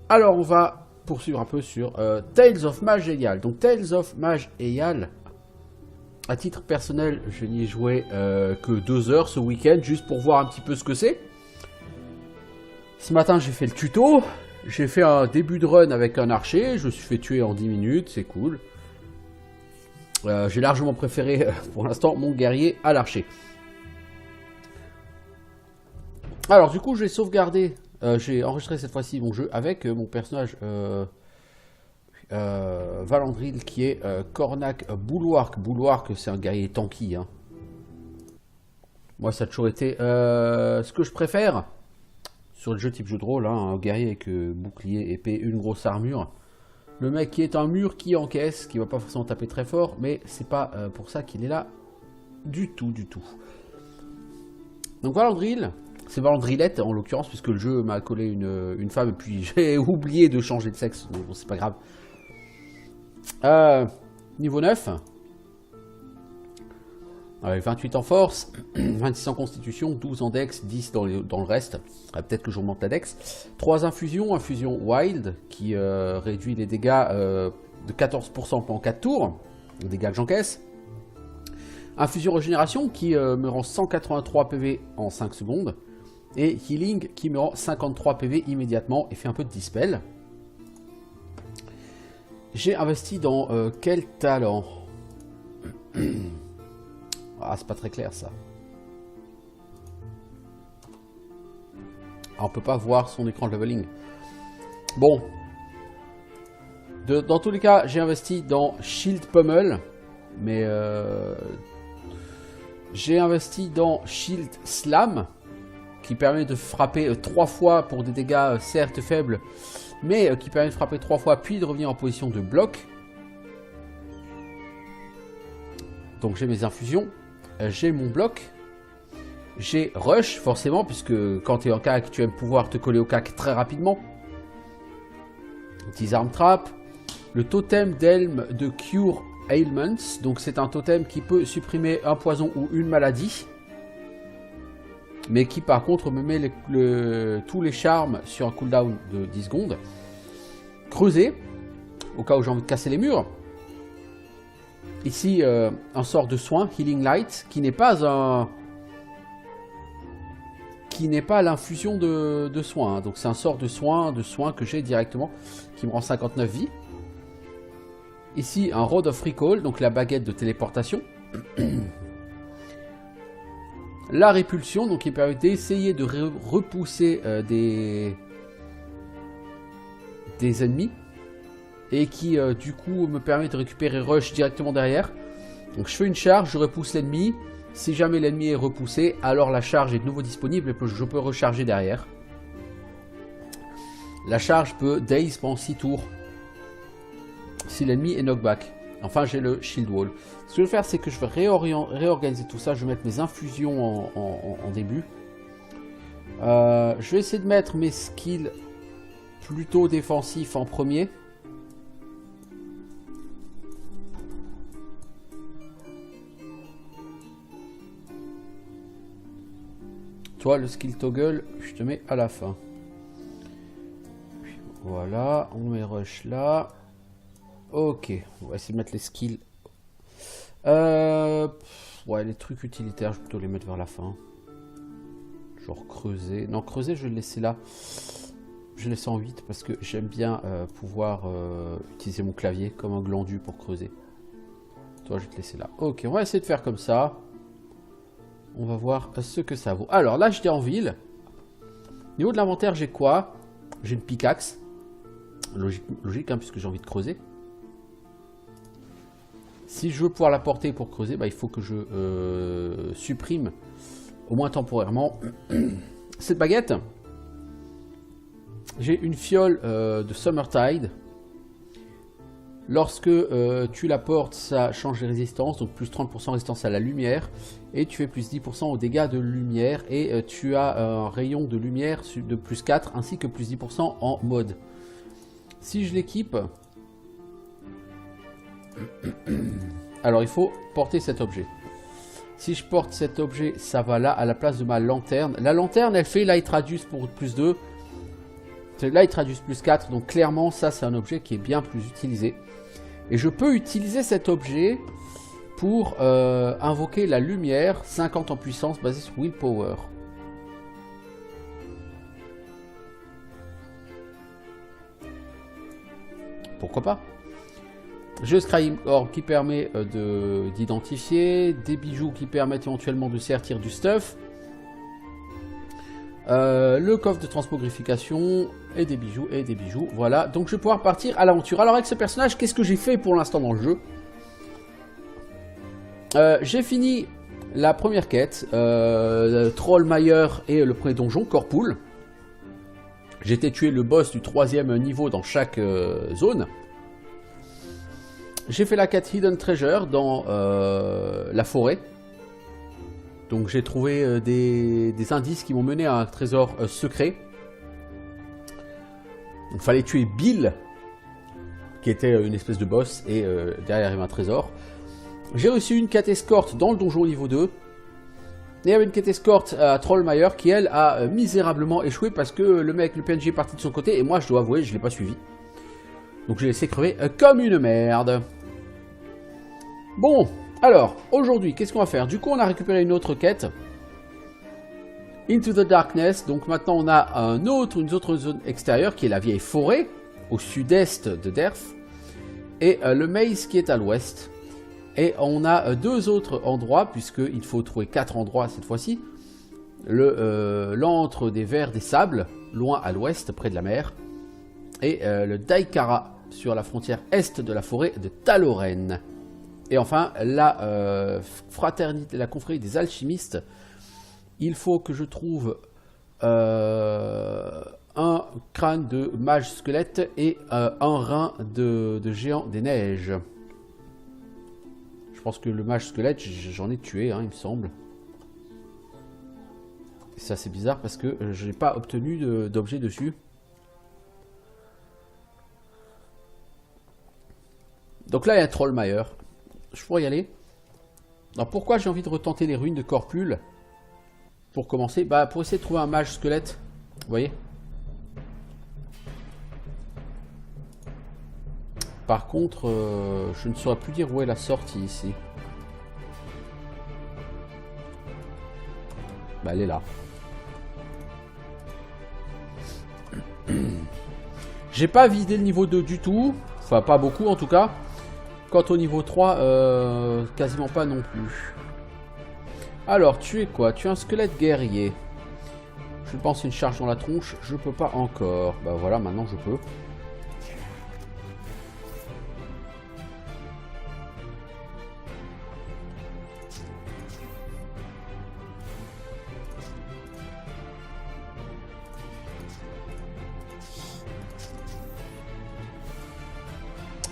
Alors, on va poursuivre un peu sur Tales of Mage Eyal. Donc, Tales of Mage Eyal, à titre personnel, je n'y ai joué que 2 heures ce week-end, juste pour voir un petit peu ce que c'est. Ce matin, j'ai fait le tuto. J'ai fait un début de run avec un archer. Je me suis fait tuer en 10 minutes, c'est cool. J'ai largement préféré, pour l'instant, mon guerrier à l'archer. Alors, du coup, j'ai sauvegardé. J'ai enregistré cette fois-ci mon jeu avec mon personnage Valandril qui est Cornac Bulwark. Bulwark, c'est un guerrier tanky. Hein. Moi, ça a toujours été ce que je préfère sur le jeu type jeu de rôle. Hein, un guerrier avec bouclier, épée, une grosse armure. Le mec qui est un mur qui encaisse, qui va pas forcément taper très fort, mais c'est pas pour ça qu'il est là du tout, du tout. Donc Valandril. C'est Valandrilette en l'occurrence, puisque le jeu m'a collé une femme et puis j'ai oublié de changer de sexe, mais bon, c'est pas grave. Niveau 9. Avec 28 en force, 26 en constitution, 12 en dex, 10 dans le reste. Peut-être que je remonte la dex. 3 infusions, infusion wild, qui réduit les dégâts de 14% pendant 4 tours, les dégâts que j'encaisse. Infusion régénération, qui me rend 183 PV en 5 secondes. Et Healing qui me rend 53 PV immédiatement et fait un peu de dispel. J'ai investi dans quel talent? Ah, c'est pas très clair ça. Ah, on peut pas voir son écran de leveling. Bon. Dans tous les cas, j'ai investi dans Shield Pummel. Mais j'ai investi dans Shield Slam, qui permet de frapper 3 fois pour des dégâts certes faibles, mais qui permet de frapper 3 fois puis de revenir en position de bloc. Donc j'ai mes infusions, j'ai mon bloc, j'ai rush forcément, puisque quand tu es en cac, tu aimes pouvoir te coller au cac très rapidement. Disarm Trap, le totem d'Elm de Cure Ailments, donc c'est un totem qui peut supprimer un poison ou une maladie. Mais qui par contre me met tous les charmes sur un cooldown de 10 secondes. Creuser, au cas où j'ai envie de casser les murs. Ici, un sort de soin, Healing Light, qui n'est pas l'infusion de soin. Hein. Donc c'est un sort de soin que j'ai directement, qui me rend 59 vies. Ici, un Rod of Recall, donc la baguette de téléportation. La répulsion, donc qui permet d'essayer de repousser des ennemis. Et qui du coup me permet de récupérer rush directement derrière. Donc je fais une charge, je repousse l'ennemi. Si jamais l'ennemi est repoussé, alors la charge est de nouveau disponible et je peux recharger derrière. La charge peut daze pendant 6 tours. Si l'ennemi est knockback. Enfin, j'ai le shield wall. Ce que je vais faire, c'est que je vais réorganiser tout ça. Je vais mettre mes infusions en début. Je vais essayer de mettre mes skills plutôt défensifs en premier. Toi, le skill toggle, je te mets à la fin. Voilà, on met rush là. Ok, on va essayer de mettre les skills. Ouais, les trucs utilitaires, je vais plutôt les mettre vers la fin. Genre creuser. Non, creuser, je vais le laisser là. Je laisse en 8 parce que j'aime bien pouvoir utiliser mon clavier comme un glandu pour creuser. Toi, je vais te laisser là. Ok, on va essayer de faire comme ça. On va voir ce que ça vaut. Alors là, j'étais en ville. Au niveau de l'inventaire, j'ai quoi? J'ai une pickaxe. Logique hein, puisque j'ai envie de creuser. Si je veux pouvoir la porter pour creuser, bah, il faut que je supprime, au moins temporairement, cette baguette. J'ai une fiole de Summertide. Lorsque tu la portes, ça change les résistances, donc plus 30% résistance à la lumière, et tu fais plus 10% aux dégâts de lumière, et tu as un rayon de lumière de plus 4, ainsi que plus 10% en mode. Si je l'équipe, alors il faut porter cet objet. Si je porte cet objet, ça va là, à la place de ma lanterne. La lanterne, elle fait Light Radius pour plus 2. Light Radius plus 4, donc clairement ça c'est un objet qui est bien plus utilisé. Et je peux utiliser cet objet pour invoquer la lumière, 50 en puissance, basée sur Willpower. Pourquoi pas? J'ai Scrying Orb qui permet d'identifier, des bijoux qui permettent éventuellement de sortir du stuff, le coffre de transpogrification et des bijoux, voilà. Donc je vais pouvoir partir à l'aventure. Alors avec ce personnage, qu'est-ce que j'ai fait pour l'instant dans le jeu? J'ai fini la première quête, Trollmeyer et le premier donjon, Corpool. J'ai été tuer le boss du 3e niveau dans chaque zone. J'ai fait la quête Hidden Treasure dans la forêt. Donc j'ai trouvé des indices qui m'ont mené à un trésor secret. Il fallait tuer Bill, qui était une espèce de boss, et derrière il y avait un trésor. J'ai reçu une quête escorte dans le donjon niveau 2. Et il y avait une quête escorte à Trollmeyer qui, elle, a misérablement échoué parce que le PNJ est parti de son côté et moi, je dois avouer, je ne l'ai pas suivi. Donc j'ai laissé crever comme une merde. Bon, alors, aujourd'hui, qu'est-ce qu'on va faire? Du coup, on a récupéré une autre quête. Into the Darkness. Donc maintenant, on a une autre zone extérieure qui est la vieille forêt, au sud-est de Derf. Et le maze qui est à l'ouest. Et on a deux autres endroits, puisqu'il faut trouver 4 endroits cette fois-ci. L'antre des vers des sables, loin à l'ouest, près de la mer. Et le Daikara, sur la frontière est de la forêt de Taloren. Et enfin, la fraternité, la confrérie des alchimistes. Il faut que je trouve un crâne de mage squelette et un rein de géant des neiges. Je pense que le mage squelette, j'en ai tué, hein, il me semble. Ça c'est bizarre parce que je n'ai pas obtenu d'objet dessus. Donc là il y a un Trollmeyer. Je pourrais y aller. Alors pourquoi j'ai envie de retenter les ruines de Corpul? Pour commencer, bah pour essayer de trouver un mage squelette. Vous voyez? Par contre, je ne saurais plus dire où est la sortie ici. Bah elle est là. J'ai pas vidé le niveau 2 du tout. Enfin pas beaucoup en tout cas. Quant au niveau 3, quasiment pas non plus. Alors tu es quoi? Tu es un squelette guerrier. Je pense une charge dans la tronche. Je peux pas encore. Bah voilà, maintenant je peux.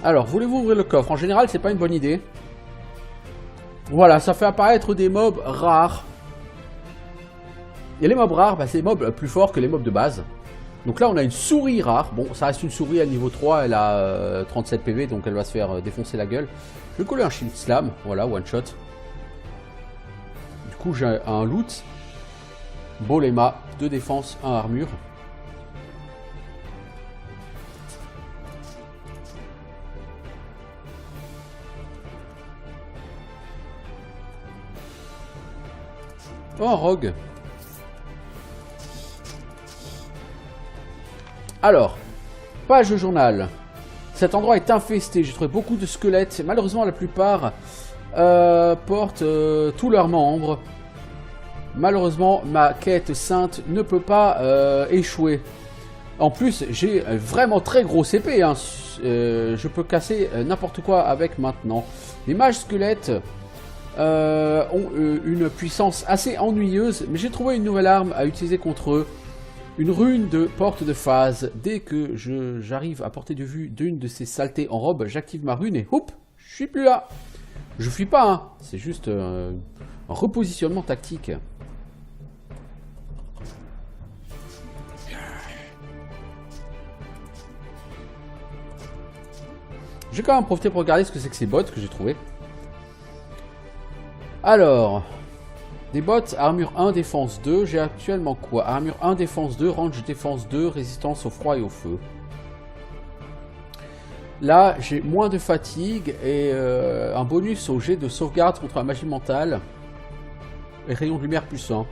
Alors, voulez-vous ouvrir le coffre? En général, c'est pas une bonne idée. Voilà, ça fait apparaître des mobs rares. Et les mobs rares, bah, c'est des mobs plus forts que les mobs de base. Donc là, on a une souris rare. Bon, ça reste une souris à niveau 3. Elle a 37 PV, donc elle va se faire défoncer la gueule. Je vais coller un shield slam. Voilà, one shot. Du coup, j'ai un loot. Bolema, 2 défense, 1 armure. Oh, un rogue. Alors, page de journal. Cet endroit est infesté. J'ai trouvé beaucoup de squelettes. Malheureusement, la plupart portent tous leurs membres. Malheureusement, ma quête sainte ne peut pas échouer. En plus, j'ai vraiment très gros épée. Hein. Je peux casser n'importe quoi avec maintenant. Les mages squelettes ont une puissance assez ennuyeuse, mais j'ai trouvé une nouvelle arme à utiliser contre eux. Une rune de porte de phase. Dès que j'arrive à portée de vue d'une de ces saletés en robe, j'active ma rune et hop, je suis plus là. Je fuis pas, hein. C'est juste un repositionnement tactique. Je vais quand même profiter pour regarder ce que c'est que ces bots que j'ai trouvé. Alors, Des bottes, armure 1, défense 2. J'ai actuellement quoi? Armure 1, défense 2, range défense 2, résistance au froid et au feu. Là, j'ai moins de fatigue et un bonus au jet de sauvegarde contre la magie mentale. Et rayon de lumière plus 1.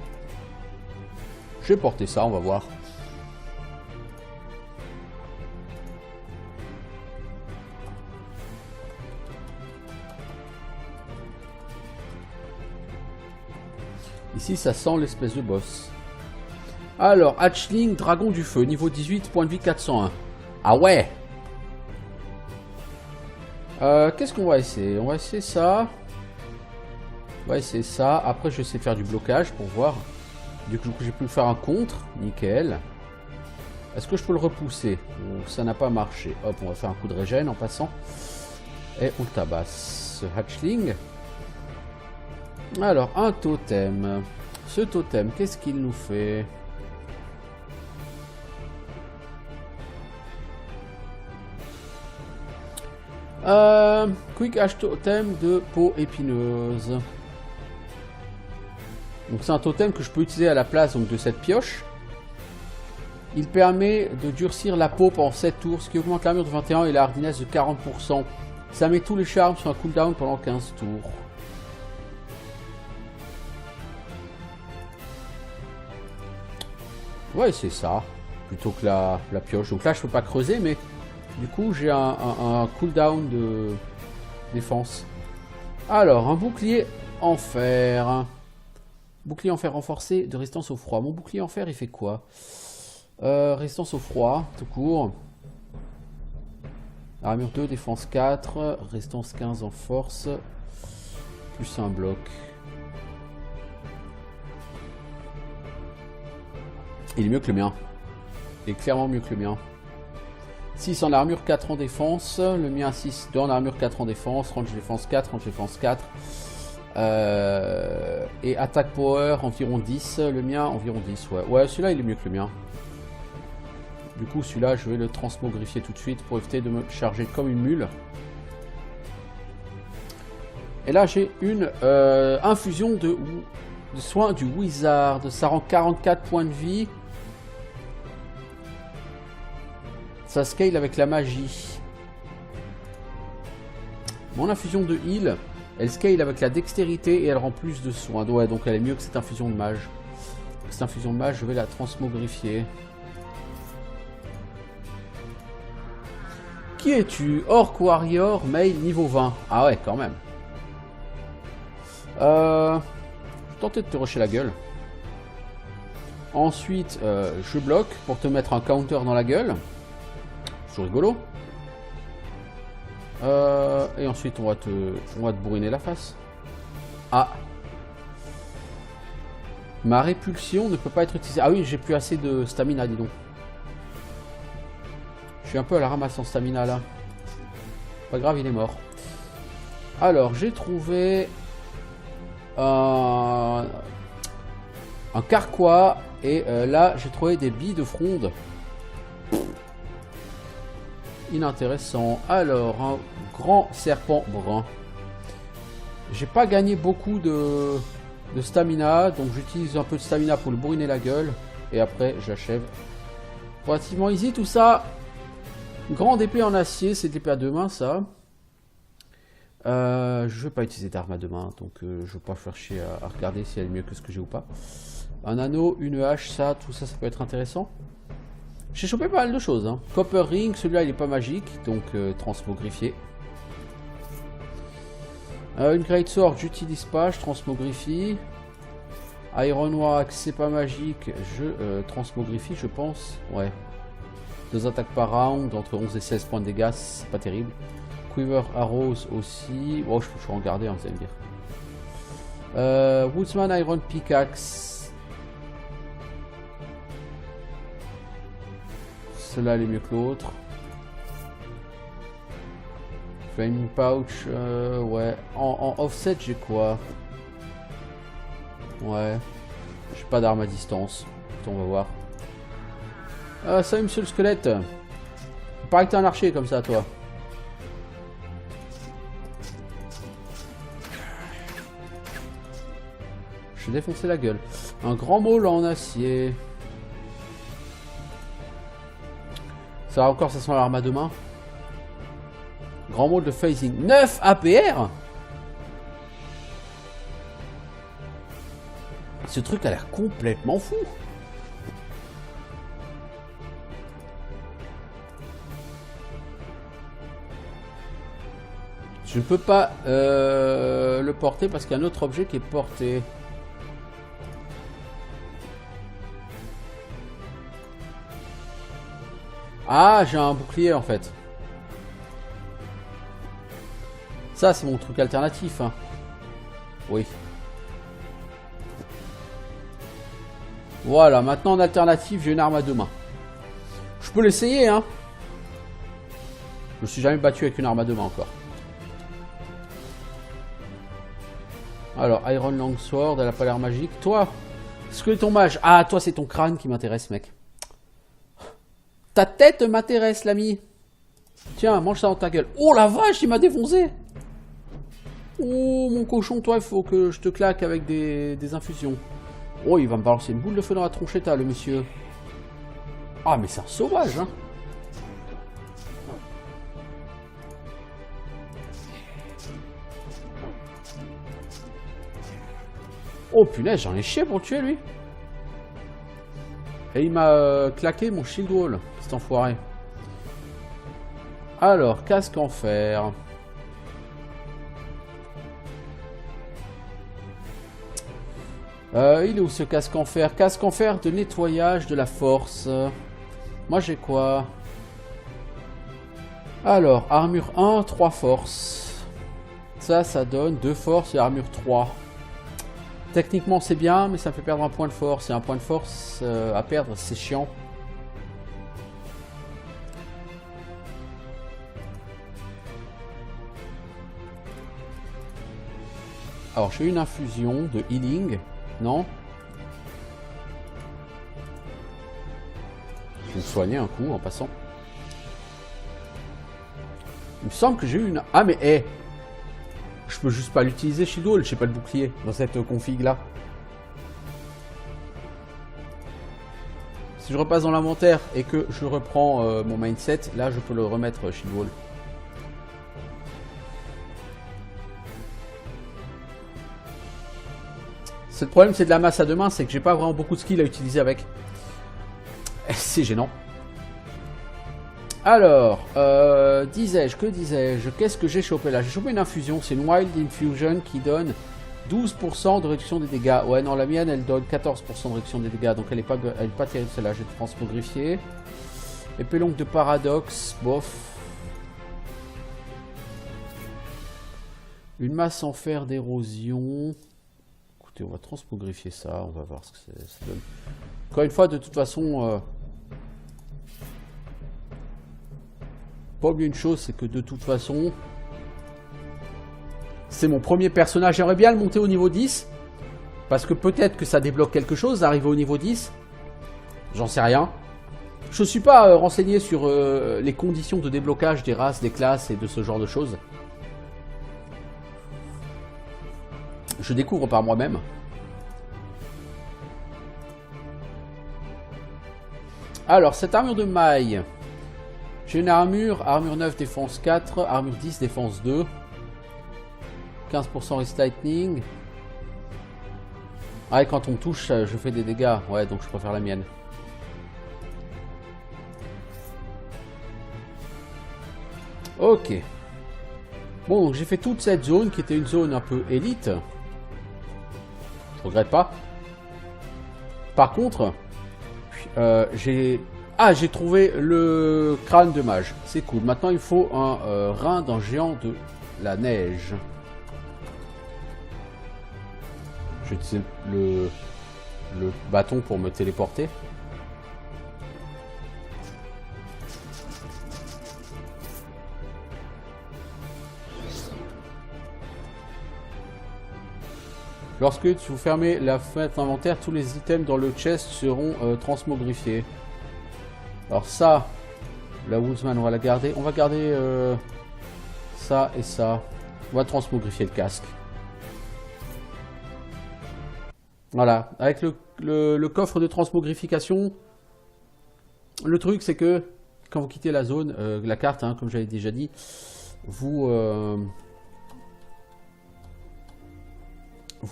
Je vais porter ça, on va voir. Ici, ça sent l'espèce de boss. Alors, Hatchling, Dragon du Feu, niveau 18, point de vie 401. Ah ouais! Qu'est-ce qu'on va essayer? On va essayer ça. On va essayer ça. Après, je vais essayer de faire du blocage pour voir. Du coup, j'ai pu faire un contre. Nickel. Est-ce que je peux le repousser? Ça n'a pas marché. Hop, on va faire un coup de régène en passant. Et on le tabasse. Hatchling. Alors, un totem. Ce totem, qu'est-ce qu'il nous fait? Quick Hash Totem de peau épineuse. Donc c'est un totem que je peux utiliser à la place donc, de cette pioche. Il permet de durcir la peau pendant 7 tours, ce qui augmente l'armure de 21 et la hardiness de 40%. Ça met tous les charmes sur un cooldown pendant 15 tours. Ouais, c'est ça. Plutôt que la pioche. Donc là, je peux pas creuser, mais du coup, j'ai un cooldown de défense. Alors, un bouclier en fer. Bouclier en fer renforcé de résistance au froid. Mon bouclier en fer, il fait quoi? Résistance au froid, tout court. Armure 2, défense 4. Résistance 15 en force. Plus un bloc. Il est mieux que le mien. Il est clairement mieux que le mien. 6 en armure, 4 en défense. Le mien 6 en armure, 4 en défense. Range défense 4, range défense 4. Et attaque power environ 10. Le mien environ 10. Ouais, celui-là il est mieux que le mien. Du coup celui-là je vais le transmogrifier tout de suite pour éviter de me charger comme une mule. Et là j'ai une infusion de soins du wizard. Ça rend 44 points de vie. Ça scale avec la magie. Mon infusion de heal, elle scale avec la dextérité et elle rend plus de soins. Ouais, donc elle est mieux que cette infusion de mage. Cette infusion de mage, je vais la transmogrifier. Qui es-tu? Orc Warrior, mail niveau 20. Ah ouais, quand même. Je vais tenter de te rusher la gueule. Ensuite, je bloque pour te mettre un counter dans la gueule. C'est rigolo. Et ensuite, on va te bourriner la face. Ah. Ma répulsion ne peut pas être utilisée. Ah oui, j'ai plus assez de stamina, dis donc. Je suis un peu à la ramasse en stamina, là. Pas grave, il est mort. Alors, j'ai trouvé... un carquois. Et là, j'ai trouvé des billes de fronde. Inintéressant. Alors, un grand serpent brun. J'ai pas gagné beaucoup de stamina, donc j'utilise un peu de stamina pour le bourriner la gueule. Et après, j'achève. Relativement easy tout ça. Grande épée en acier, c'est l'épée à deux mains, ça. Je vais pas utiliser d'arme à deux mains, donc je vais pas faire chier à regarder si elle est mieux que ce que j'ai ou pas. Un anneau, une hache, ça, tout ça, ça peut être intéressant. J'ai chopé pas mal de choses. Hein. Copper Ring, celui-là il est pas magique, donc transmogrifié. Une Great Sword, j'utilise pas, je transmogrifie. Iron Axe, c'est pas magique, je transmogrifie, je pense. Ouais. 2 attaques par round, entre 11 et 16 points de dégâts, c'est pas terrible. Quiver Arrows aussi. Oh, je peux en garder, hein, vous allez me dire. Woodsman Iron Pickaxe. Celui-là il est mieux que l'autre. Flaming Pouch, ouais. En offset, j'ai quoi? Ouais. J'ai pas d'arme à distance. On va voir. Salut monsieur le squelette. Il paraît que t'es un archer comme ça, toi. Je vais défoncer la gueule. Un grand môle en acier. Ça va encore, ça sent l'arme à deux mains. Grand môle de phasing. 9 APR. Ce truc a l'air complètement fou. Je ne peux pas le porter parce qu'il y a un autre objet qui est porté. Ah, j'ai un bouclier en fait. Ça, c'est mon truc alternatif. Hein. Oui. Voilà, maintenant en alternative, j'ai une arme à deux mains. Je peux l'essayer, hein. Je me suis jamais battu avec une arme à deux mains encore. Alors, Iron Longsword, elle a pas l'air magique. Toi, est-ce que ton mage... Ah, toi, c'est ton crâne qui m'intéresse, mec. Ta tête m'intéresse, l'ami. Tiens, mange ça dans ta gueule. Oh, la vache, il m'a défoncé. Oh, mon cochon, toi, il faut que je te claque avec des infusions. Oh, il va me balancer une boule de feu dans la tronchette, le monsieur. Ah, mais c'est un sauvage, hein. Oh punaise, j'en ai chié pour le tuer lui. Et il m'a claqué mon shield wall, cet enfoiré. Alors, casque en fer. Il est où ce casque en fer? Casque en fer de nettoyage de la force. Moi j'ai quoi? Alors, armure 1, 3 force. Ça donne 2 force et armure 3. Techniquement c'est bien, mais ça me fait perdre un point de force. Et un point de force à perdre, c'est chiant. Alors j'ai une infusion de healing, non? Je vais me soigner un coup en passant. Il me semble que j'ai eu une... Ah mais hé, je peux juste pas l'utiliser Shield Wall, j'ai pas le bouclier dans cette config là. Si je repasse dans l'inventaire et que je reprends mon mindset, là je peux le remettre Shield Wall. Le problème c'est de la masse à deux mains, c'est que j'ai pas vraiment beaucoup de skills à utiliser avec. C'est gênant. Alors, disais-je, que disais-je? Qu'est-ce que j'ai chopé là? J'ai chopé une infusion, c'est une Wild Infusion qui donne 12% de réduction des dégâts. Ouais, non, la mienne elle donne 14% de réduction des dégâts, donc elle est pas terrible celle-là. Je vais transmogrifier. Épée longue de paradoxe, bof. Une masse en fer d'érosion. Écoutez, on va transmogrifier ça, on va voir ce que ça donne. Encore une fois, de toute façon, pas oublier une chose, c'est que de toute façon, c'est mon premier personnage. J'aimerais bien le monter au niveau 10, parce que peut-être que ça débloque quelque chose d'arriver au niveau 10. J'en sais rien. Je ne suis pas renseigné sur les conditions de déblocage des races, des classes et de ce genre de choses. Je découvre par moi-même. Alors, cette armure de maille. J'ai une armure 9, défense 4, armure 10, défense 2. 15% Wrist Lightning. Ah, et quand on me touche, je fais des dégâts. Ouais, donc je préfère la mienne. Ok. Bon, donc j'ai fait toute cette zone qui était une zone un peu élite. Je regrette pas. Par contre, j'ai trouvé le crâne de mage. C'est cool. Maintenant, il faut un rein d'un géant de la neige. Je vais utiliser le bâton pour me téléporter. Lorsque vous fermez la fenêtre d'inventaire, tous les items dans le chest seront transmogrifiés. Alors ça, la Woodsman, on va la garder. On va garder ça et ça. On va transmogrifier le casque. Voilà, avec le coffre de transmogrification, le truc c'est que quand vous quittez la zone, la carte, hein, comme j'avais déjà dit, vous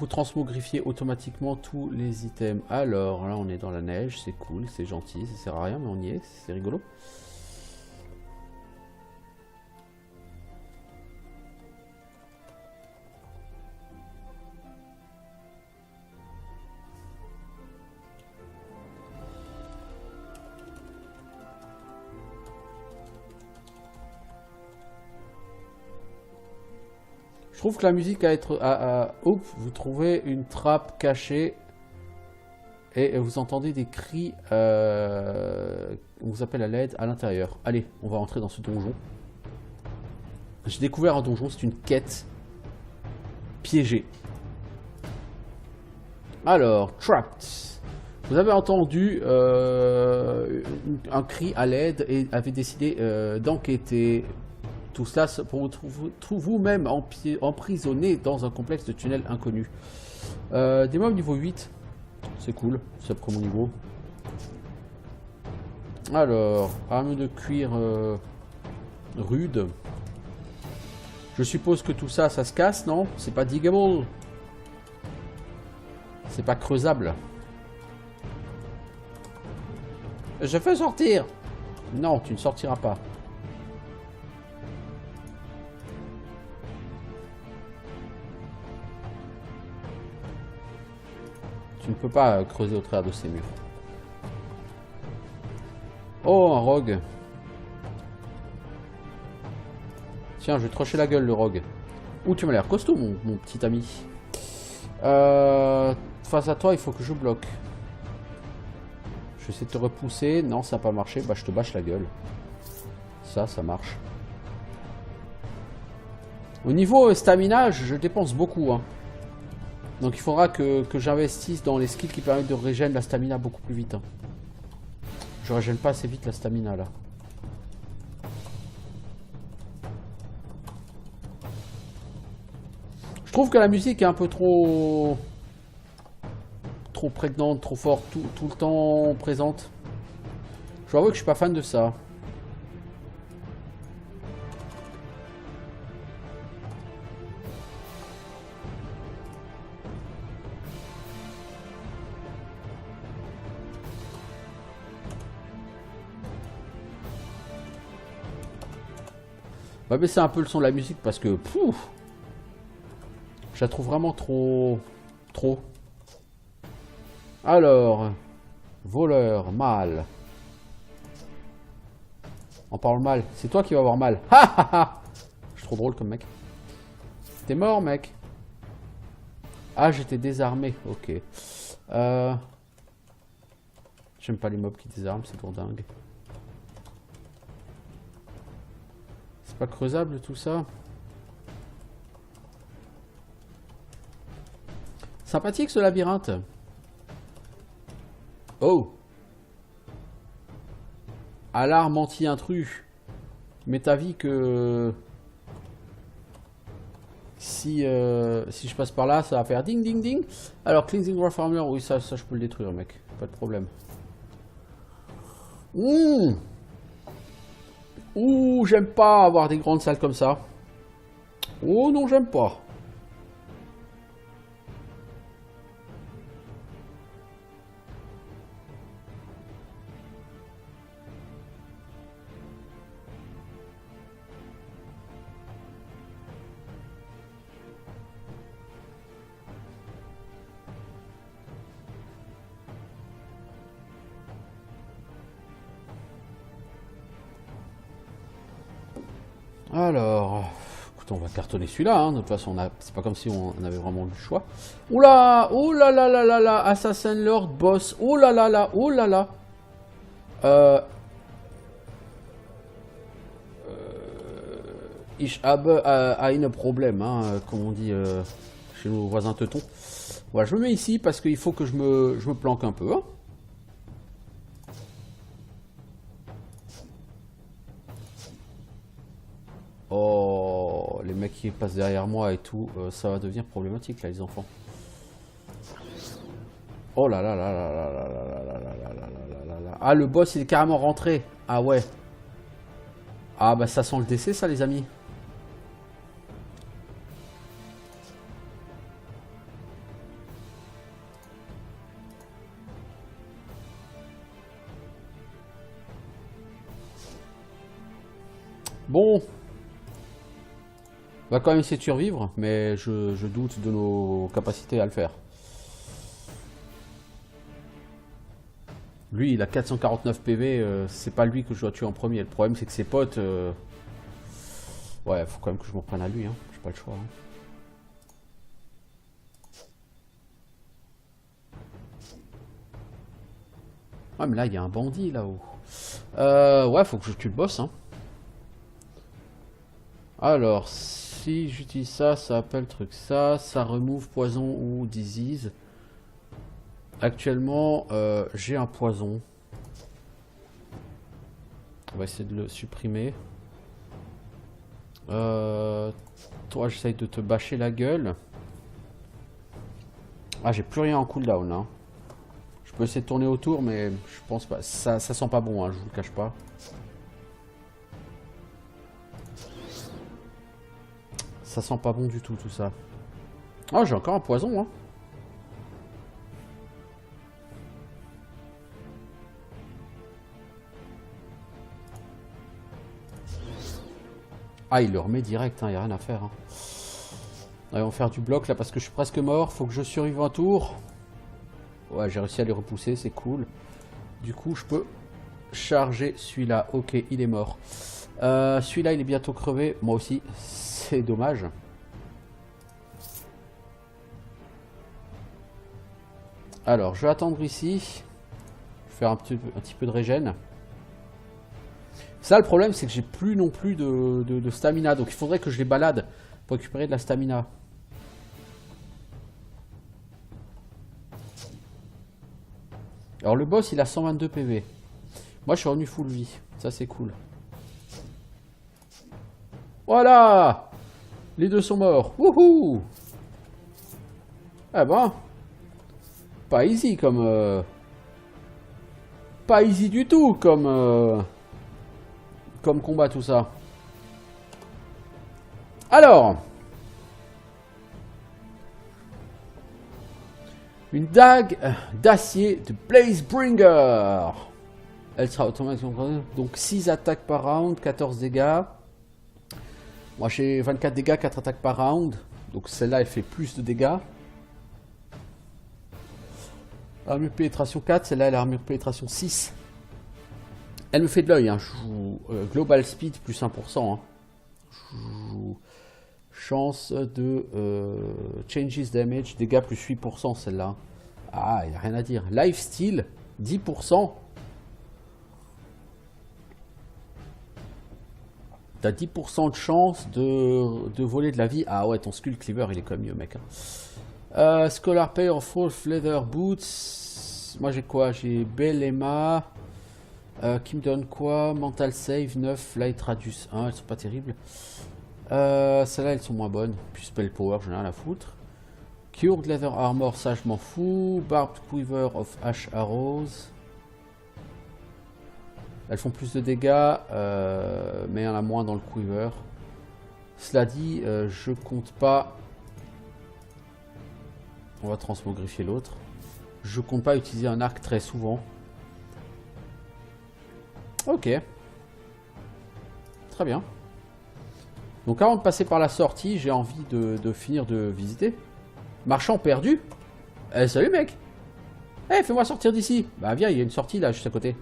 transmogrifiez automatiquement tous les items. Alors là on est dans la neige, c'est cool, c'est gentil, ça sert à rien mais on y est, c'est rigolo. Je trouve que la musique a être... Oups, vous trouvez une trappe cachée et vous entendez des cris. On vous appelle à l'aide à l'intérieur. Allez, on va entrer dans ce donjon. J'ai découvert un donjon, c'est une quête piégée. Alors, Trapped. Vous avez entendu un cri à l'aide et avez décidé d'enquêter. Tout cela pour vous trouver vous-même emprisonné dans un complexe de tunnels inconnus. Des mobs niveau 8. C'est cool, c'est après mon niveau. Alors, arme de cuir rude. Je suppose que tout ça, ça se casse, non? C'est pas diggable. C'est pas creusable. Je fais sortir. Non, tu ne sortiras pas. Tu ne peux pas creuser au travers de ces murs. Oh, un rogue. Tiens, je vais te rocher la gueule, le rogue. Ouh, tu m'as l'air costaud, mon petit ami. Face à toi, il faut que je bloque. Je vais essayer de te repousser. Non, ça n'a pas marché. Bah, je te bâche la gueule. Ça marche. Au niveau stamina, je dépense beaucoup, hein. Donc il faudra que j'investisse dans les skills qui permettent de régénérer la stamina beaucoup plus vite. Hein. Je régène pas assez vite la stamina là. Je trouve que la musique est un peu trop prégnante, trop forte, tout le temps présente. Je dois avouer que je suis pas fan de ça. On va baisser un peu le son de la musique parce que pouf, je la trouve vraiment trop. Alors, voleur, mal. On parle mal. C'est toi qui vas avoir mal. Ha ha ha. Je suis trop drôle comme mec. T'es mort, mec. Ah, j'étais désarmé. Ok. J'aime pas les mobs qui désarment, c'est pour dingue. C'est pas creusable tout ça. Sympathique ce labyrinthe. Oh. Alarme anti-intrus. Mais t'as vu que si je passe par là, ça va faire ding ding ding. Alors cleansing reformer, oui ça je peux le détruire mec, pas de problème. Ouh, j'aime pas avoir des grandes salles comme ça. Oh non, j'aime pas. Alors, écoute, on va cartonner celui-là, hein. De toute façon, c'est pas comme si on avait vraiment du choix. Oula, oh là là là là là, Assassin Lord Boss, oh là là là, oh là là. Ich habe ein problème, hein, comme on dit chez nos voisins teutons. Voilà, je me mets ici parce qu'il faut que je me planque un peu. Hein. Oh, les mecs qui passent derrière moi et tout, ça va devenir problématique là, les enfants. Oh là là là là là là là là là là là là là là. Ah, le boss, il est carrément rentré. Ah ouais. Ah bah ça sent le décès, ça, les amis. Bon. On va quand même essayer de survivre, mais je doute de nos capacités à le faire. Lui, il a 449 PV, c'est pas lui que je dois tuer en premier. Le problème, c'est que ses potes... Ouais, faut quand même que je m'en prenne à lui, hein. J'ai pas le choix. Hein. Ouais, mais là, il y a un bandit, là-haut. Ouais, faut que je tue le boss, hein. Alors, si j'utilise ça, ça appelle truc ça, ça remove poison ou disease. Actuellement, j'ai un poison. On va essayer de le supprimer. Toi, j'essaye de te bâcher la gueule. Ah, j'ai plus rien en cooldown. Hein. Je peux essayer de tourner autour, mais je pense pas. Ça sent pas bon, hein, je vous le cache pas. Ça sent pas bon du tout, tout ça. Oh, j'ai encore un poison, hein. Ah, il le remet direct, hein, y a rien à faire. Hein. Allez, on va faire du bloc là parce que je suis presque mort. Faut que je survive un tour. Ouais, j'ai réussi à les repousser, c'est cool. Du coup, je peux charger celui-là. Ok, il est mort. Celui-là, il est bientôt crevé. Moi aussi, c'est dommage. Alors, je vais attendre ici. Je vais faire un petit peu de régène. Ça, le problème, c'est que j'ai plus non plus de stamina. Donc, il faudrait que je les balade pour récupérer de la stamina. Alors, le boss, il a 122 PV. Moi, je suis revenu full vie. Ça, c'est cool. Voilà! Les deux sont morts. Wouhou! Ah ben... Pas easy comme... Pas easy du tout comme... Comme combat tout ça. Alors... Une dague d'acier de Blazebringer. Elle sera automatiquement... Donc 6 attaques par round, 14 dégâts. Moi j'ai 24 dégâts, 4 attaques par round. Donc celle-là elle fait plus de dégâts. Armure pénétration 4, celle-là elle a armure pénétration 6. Elle me fait de l'œil, hein. Je joue Global Speed plus 1%. Hein. Je joue chance de Changes Damage, dégâts plus 8% celle-là. Ah, il n'y a rien à dire. Lifesteal, 10%. T'as 10% de chance de voler de la vie. Ah ouais, ton Skull Cleaver, il est quand même mieux, mec. Hein. Scholar Pair of Wolf Leather Boots. Moi, j'ai quoi? J'ai Belema. Qui me donne quoi? Mental Save 9, Light Radius 1. Elles sont pas terribles. Celles-là, elles sont moins bonnes. Puis Spell Power, j'en ai rien à foutre. Cured Leather Armor, ça, je m'en fous. Barbed Quiver of Ash Arrows. Elles font plus de dégâts, mais il y en a moins dans le quiver. Cela dit, je compte pas... On va transmogrifier l'autre. Je compte pas utiliser un arc très souvent. Ok. Très bien. Donc avant de passer par la sortie, j'ai envie de finir de visiter. Marchand perdu. Salut mec. Fais-moi sortir d'ici. Bah viens, il y a une sortie là, juste à côté.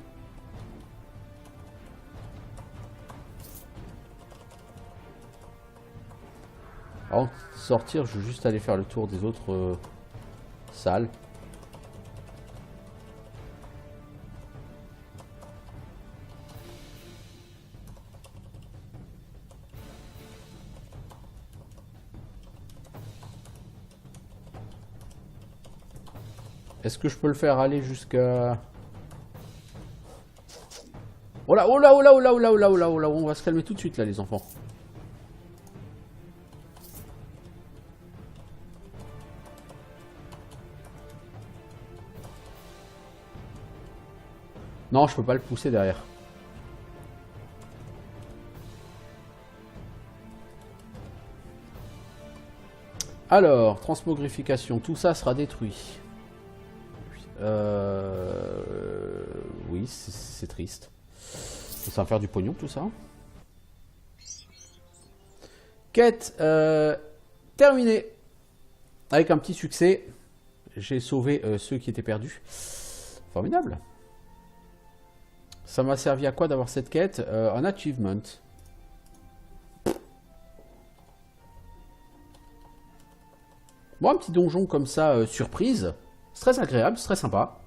Avant de sortir, je vais juste aller faire le tour des autres salles. Est-ce que je peux le faire aller jusqu'à... Oh là, oh là, oh là, oh là, oh là, oh là, oh là, oh là, on va se calmer tout de suite là les enfants. Non, je peux pas le pousser derrière. Alors, transmogrification, tout ça sera détruit. Oui, c'est triste. Ça va faire du pognon tout ça. Quête terminée. Avec un petit succès. J'ai sauvé ceux qui étaient perdus. Formidable. Ça m'a servi à quoi d'avoir cette quête? Un achievement. Bon, un petit donjon comme ça, surprise. C'est très agréable, c'est très sympa.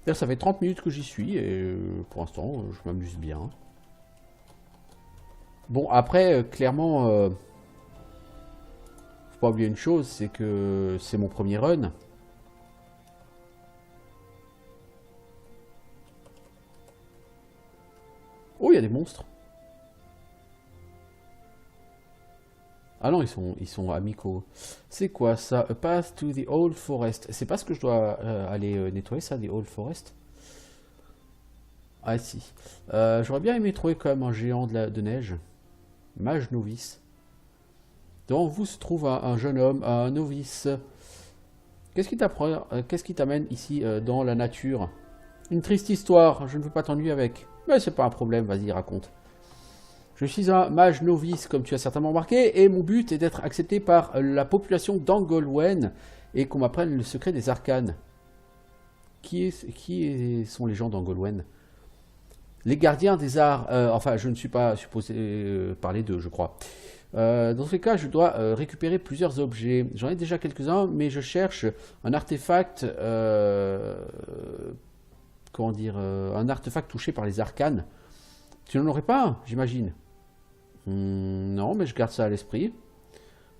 D'ailleurs, ça fait 30 minutes que j'y suis et pour l'instant, je m'amuse bien. Bon, après, clairement, faut pas oublier une chose, c'est que c'est mon premier run. Oh, il y a des monstres. Ah non, ils sont amicaux. C'est quoi ça? A path to the old forest. C'est pas ce que je dois aller nettoyer ça, the old forest? Ah si. J'aurais bien aimé trouver quand même un géant de neige. Mage novice. Devant vous se trouve un jeune homme, un novice. Qu'est-ce qui t'apprend, qu'est-ce qui t'amène ici dans la nature? Une triste histoire, je ne veux pas t'ennuyer avec. Mais c'est pas un problème, vas-y, raconte. Je suis un mage novice, comme tu as certainement remarqué, et mon but est d'être accepté par la population d'Angolwen et qu'on m'apprenne le secret des arcanes. Qui sont les gens d'Angolwen? Les gardiens des arts. Enfin, je ne suis pas supposé parler d'eux, je crois. Dans tous les cas, je dois récupérer plusieurs objets. J'en ai déjà quelques-uns, mais je cherche un artefact. Comment dire, un artefact touché par les arcanes. Tu n'en aurais pas un, j'imagine? Non, mais je garde ça à l'esprit.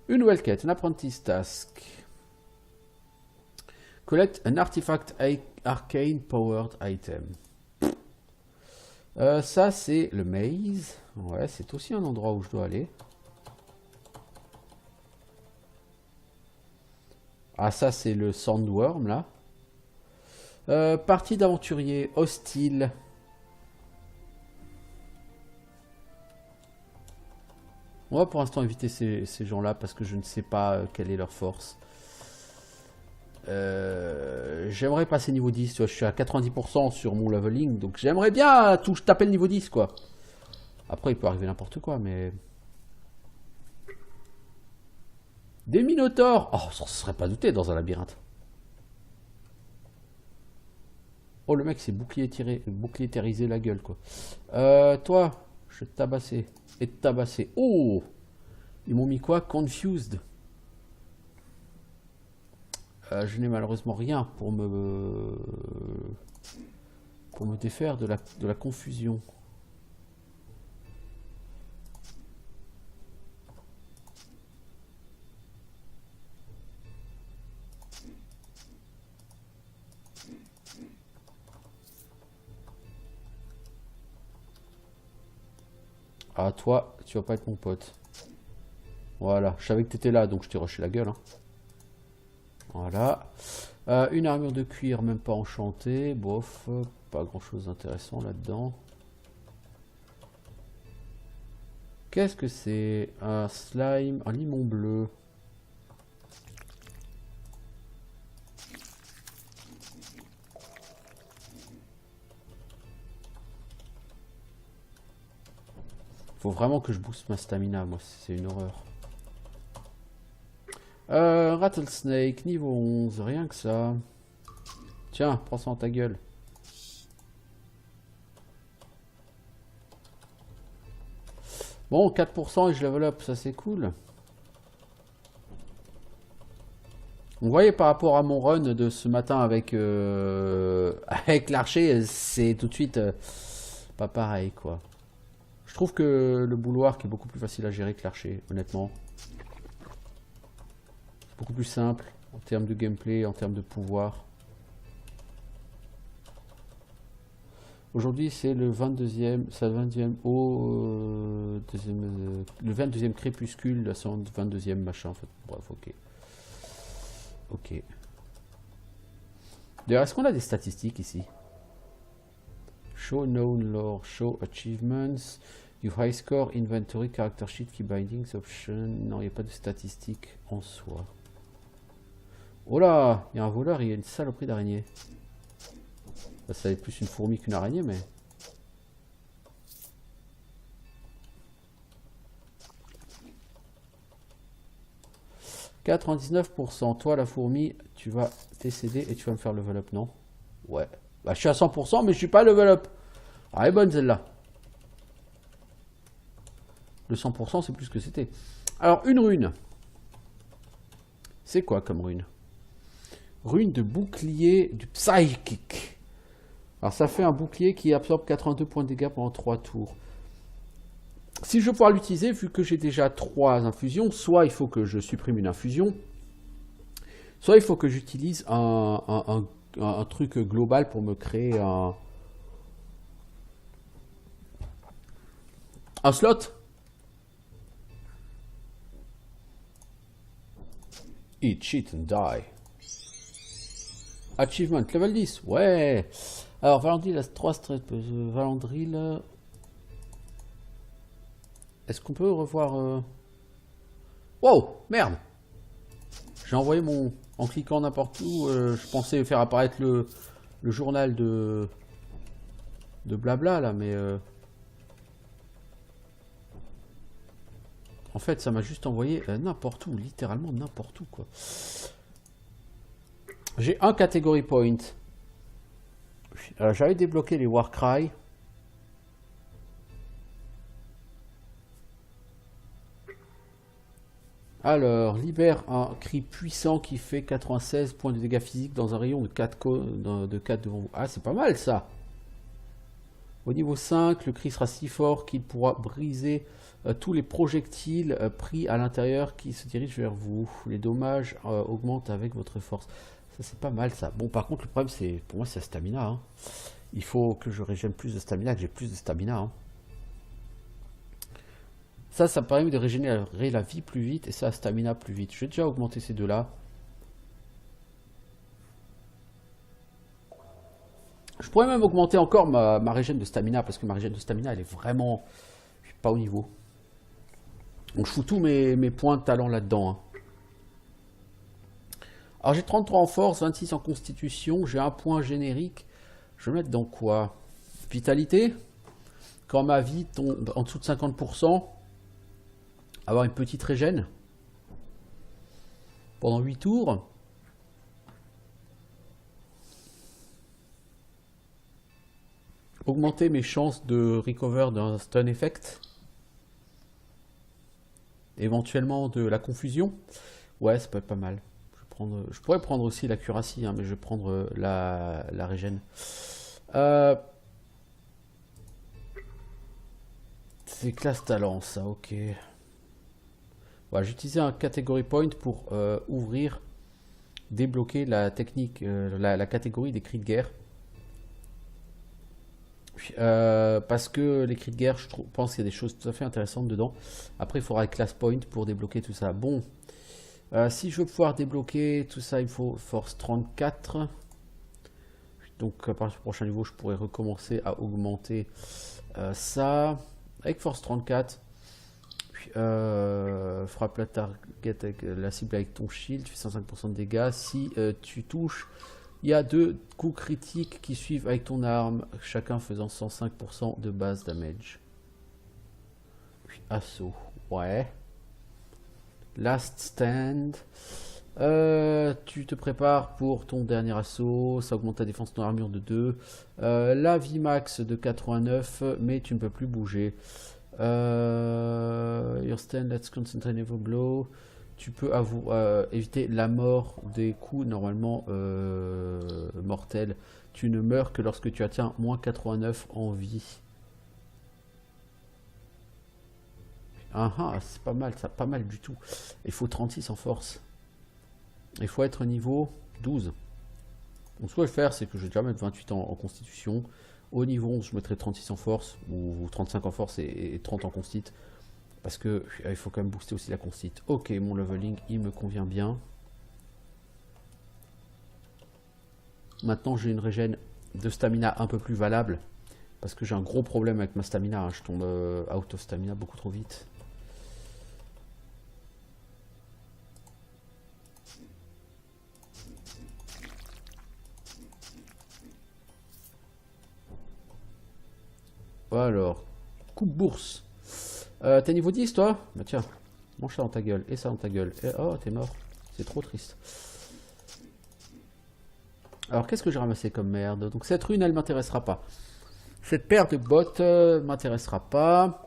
Une nouvelle quête, un apprentice task. Collect an artifact arcane powered item. Ça, c'est le maze. Ouais, c'est aussi un endroit où je dois aller. Ah, ça, c'est le sandworm, là. Partie d'aventurier hostile. On va pour l'instant éviter ces gens-là parce que je ne sais pas quelle est leur force. J'aimerais passer niveau 10, tu vois, je suis à 90% sur mon leveling, donc j'aimerais bien taper le niveau 10, quoi. Après, il peut arriver n'importe quoi, mais... Des minotaures! Oh, ça ne serait pas douté dans un labyrinthe. Oh, le mec s'est bouclier-térisé la gueule, quoi. Toi, je vais te tabasser. Et te tabasser. Oh! Ils m'ont mis quoi? Confused. Je n'ai malheureusement rien pour me défaire de la confusion. Ah, toi, tu vas pas être mon pote. Voilà, je savais que t'étais là, donc je t'ai rushé la gueule. Hein. Voilà. Une armure de cuir, même pas enchantée. Bof, pas grand chose d'intéressant là-dedans. Qu'est-ce que c'est? Un slime, un limon bleu. Faut vraiment que je booste ma stamina, moi, c'est une horreur. Rattlesnake, niveau 11, rien que ça. Tiens, prends ça dans ta gueule. Bon, 4% et je level up, ça c'est cool. Vous voyez par rapport à mon run de ce matin avec, avec l'archer, c'est tout de suite pas pareil quoi. Je trouve que le bouloir qui est beaucoup plus facile à gérer que l'archer, honnêtement. C'est beaucoup plus simple en termes de gameplay, en termes de pouvoir. Aujourd'hui c'est le 22e, c'est le 22e le 22e crépuscule, la 22e machin en fait. Bref, ok. Ok. D'ailleurs, est-ce qu'on a des statistiques ici? Show known lore, show achievements, you high score, inventory, character sheet, key bindings, option. Non, il n'y a pas de statistiques en soi. Oh là, il y a un voleur, il y a une saloperie d'araignée. Ça est plus une fourmi qu'une araignée, mais... « 99%. Toi, la fourmi, tu vas t'écéder et tu vas me faire level up, non? Ouais. Bah, je suis à 100%, mais je suis pas level up. Ah, elle est bonne, celle-là. Le 100%, c'est plus ce que c'était. Alors, une rune. C'est quoi comme rune? Rune de bouclier du Psychic. Alors, ça fait un bouclier qui absorbe 82 points de dégâts pendant 3 tours. Si je veux pouvoir l'utiliser, vu que j'ai déjà 3 infusions, soit il faut que je supprime une infusion, soit il faut que j'utilise un truc global pour me créer un slot. Eat, cheat and die. Achievement, level 10. Ouais. Alors, Valandril a 3 stress. Valandril... Est-ce qu'on peut revoir... Wow, merde. J'ai envoyé mon... En cliquant n'importe où, je pensais faire apparaître le journal de blabla, là, mais... En fait, ça m'a juste envoyé n'importe où, littéralement n'importe où, quoi. J'ai un category point. J'avais débloqué les Warcry. Alors, libère un cri puissant qui fait 96 points de dégâts physiques dans un rayon de 4 devant vous. Ah, c'est pas mal ça. Au niveau 5, le cri sera si fort qu'il pourra briser tous les projectiles pris à l'intérieur qui se dirigent vers vous. Les dommages augmentent avec votre force. Ça, c'est pas mal ça. Bon, par contre, le problème, c'est pour moi, c'est la stamina. Hein. Il faut que je régène plus de stamina, que j'ai plus de stamina. Hein. Ça me permet de régénérer la vie plus vite et ça, la stamina plus vite. Je vais déjà augmenter ces deux-là. Je pourrais même augmenter encore ma régène de stamina parce que ma régène de stamina, elle est vraiment pas au niveau. Donc je fous tous mes points de talent là-dedans. Hein. Alors j'ai 33 en force, 26 en constitution, j'ai un point générique. Je vais mettre dans quoi? Vitalité. Quand ma vie tombe en dessous de 50%. Avoir une petite régène pendant 8 tours. Augmenter mes chances de recover d'un stun effect. Éventuellement de la confusion. Ouais, ça peut être pas mal. Je pourrais prendre aussi la curacy, hein, mais je vais prendre la régène. C'est classe talent, ça, ok. Voilà, j'ai utilisé un category point pour ouvrir, débloquer la technique, la catégorie des cris de guerre. Parce que les cris de guerre, je pense qu'il y a des choses tout à fait intéressantes dedans. Après, il faudra un class point pour débloquer tout ça. Bon, si je veux pouvoir débloquer tout ça, il me faut force 34. Donc, à partir du prochain niveau, je pourrais recommencer à augmenter ça. Avec force 34. Frappe la target avec la cible avec ton shield, tu fais 105% de dégâts. Si tu touches, il y a 2 coups critiques qui suivent avec ton arme, chacun faisant 105% de base damage. Puis assaut, ouais. Last stand. Tu te prépares pour ton dernier assaut, ça augmente ta défense ton armure de 2. La vie max de 89, mais tu ne peux plus bouger. Your stand, let's concentrate never blow. Tu peux éviter la mort des coups normalement mortels. Tu ne meurs que lorsque tu atteins moins 89 en vie. C'est pas mal, ça, pas mal du tout. Il faut 36 en force. Il faut être niveau 12. Donc ce que je vais faire, c'est que je vais déjà mettre 28 en constitution. Au niveau 11, je mettrai 36 en force, ou 35 en force et 30 en constit. Parce que il faut quand même booster aussi la constit. Ok, mon leveling, il me convient bien. Maintenant, j'ai une régène de stamina un peu plus valable. Parce que j'ai un gros problème avec ma stamina, hein. Je tombe out of stamina beaucoup trop vite. Alors, coupe bourse. T'es niveau 10 toi? Bah tiens, mange ça dans ta gueule, et ça dans ta gueule. Et, oh, t'es mort. C'est trop triste. Alors, qu'est-ce que j'ai ramassé comme merde? Donc, cette rune, elle m'intéressera pas. Cette paire de bottes m'intéressera pas.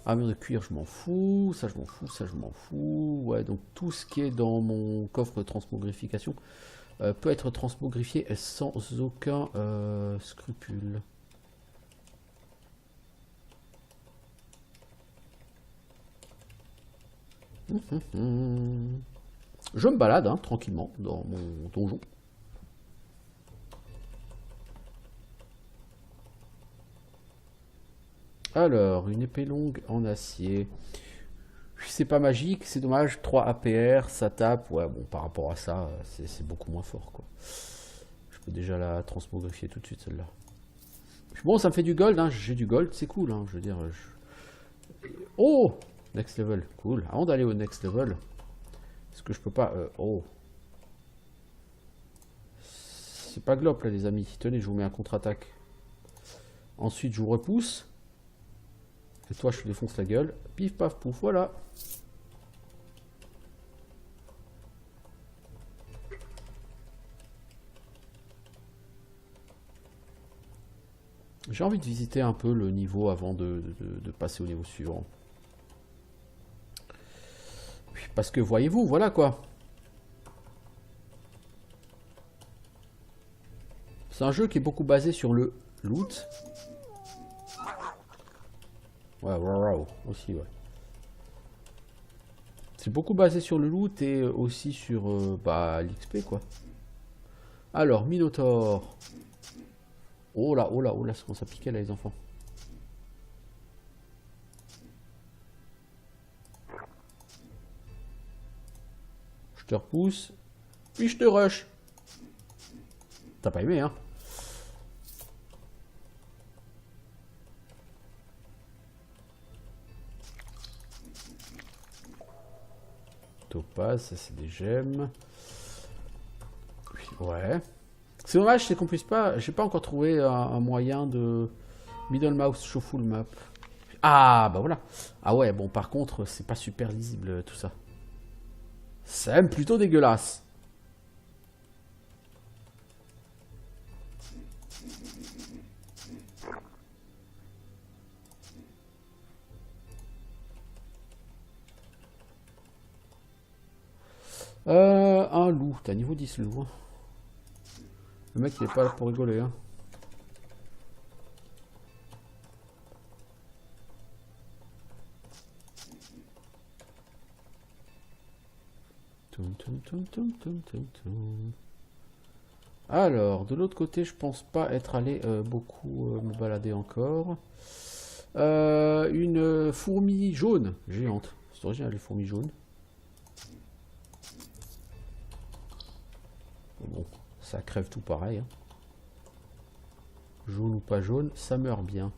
Armure de cuir, je m'en fous. Ça, je m'en fous. Ça, je m'en fous. Ouais, donc tout ce qui est dans mon coffre de transmogrification peut être transmogrifié sans aucun scrupule. Je me balade hein, tranquillement dans mon donjon. Alors, une épée longue en acier. C'est pas magique, c'est dommage. 3 APR, ça tape. Ouais, bon, par rapport à ça, c'est beaucoup moins fort, quoi. Je peux déjà la transmogrifier tout de suite, celle-là. Bon, ça me fait du gold, hein. J'ai du gold, c'est cool, hein. Je veux dire... Oh! Next level, cool. Avant d'aller au next level, est-ce que je peux pas... oh. C'est pas glop, là, les amis. Tenez, je vous mets un contre-attaque. Ensuite, je vous repousse. Et toi, je te défonce la gueule. Pif, paf, pouf, voilà. J'ai envie de visiter un peu le niveau avant de passer au niveau suivant. Parce que, voyez-vous, voilà quoi. C'est un jeu qui est beaucoup basé sur le loot. Ouais, wow, aussi, ouais. C'est beaucoup basé sur le loot et aussi sur l'XP, quoi. Alors, Minotaur. Oh là, oh là, oh là, ça commence à piquer là, les enfants. Je te repousse, puis je te rush. T'as pas aimé, hein? Topaz, ça c'est des gemmes. Ouais. C'est dommage, c'est qu'on puisse pas... J'ai pas encore trouvé un moyen de... Middle mouse show full map. Ah, bah voilà. Ah ouais, bon, par contre, c'est pas super lisible, tout ça. C'est même plutôt dégueulasse. Un loup. T'as niveau 10 loup. Hein. Le mec, il est pas là pour rigoler, hein. Alors, de l'autre côté, je pense pas être allé beaucoup me balader encore. Une fourmi jaune, géante. C'est original, les fourmis jaunes. Bon, ça crève tout pareil. Hein. Jaune ou pas jaune, ça meurt bien.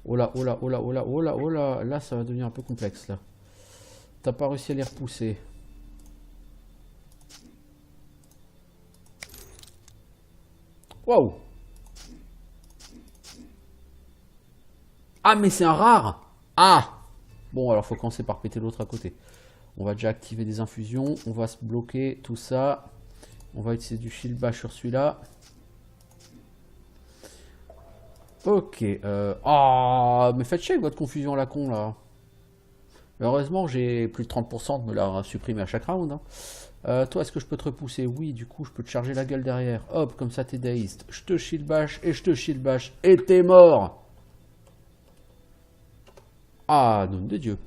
Oh là, oh là, oh là, oh là, oh là, oh là. Là, ça va devenir un peu complexe, là. T'as pas réussi à les repousser. Waouh! Ah, mais c'est un rare! Ah! Bon, alors faut commencer par péter l'autre à côté. On va déjà activer des infusions. On va se bloquer tout ça. On va utiliser du shield bash sur celui-là. Ok. Oh, mais faites chier avec votre confusion à la con, là. Heureusement, j'ai plus de 30% de me la supprimer à chaque round. Hein. Toi, est-ce que je peux te repousser? Oui, du coup, je peux te charger la gueule derrière. Hop, comme ça, t'es dazed. Je te shield bash et je te shield bash. Et t'es mort! Ah, nom de Dieu.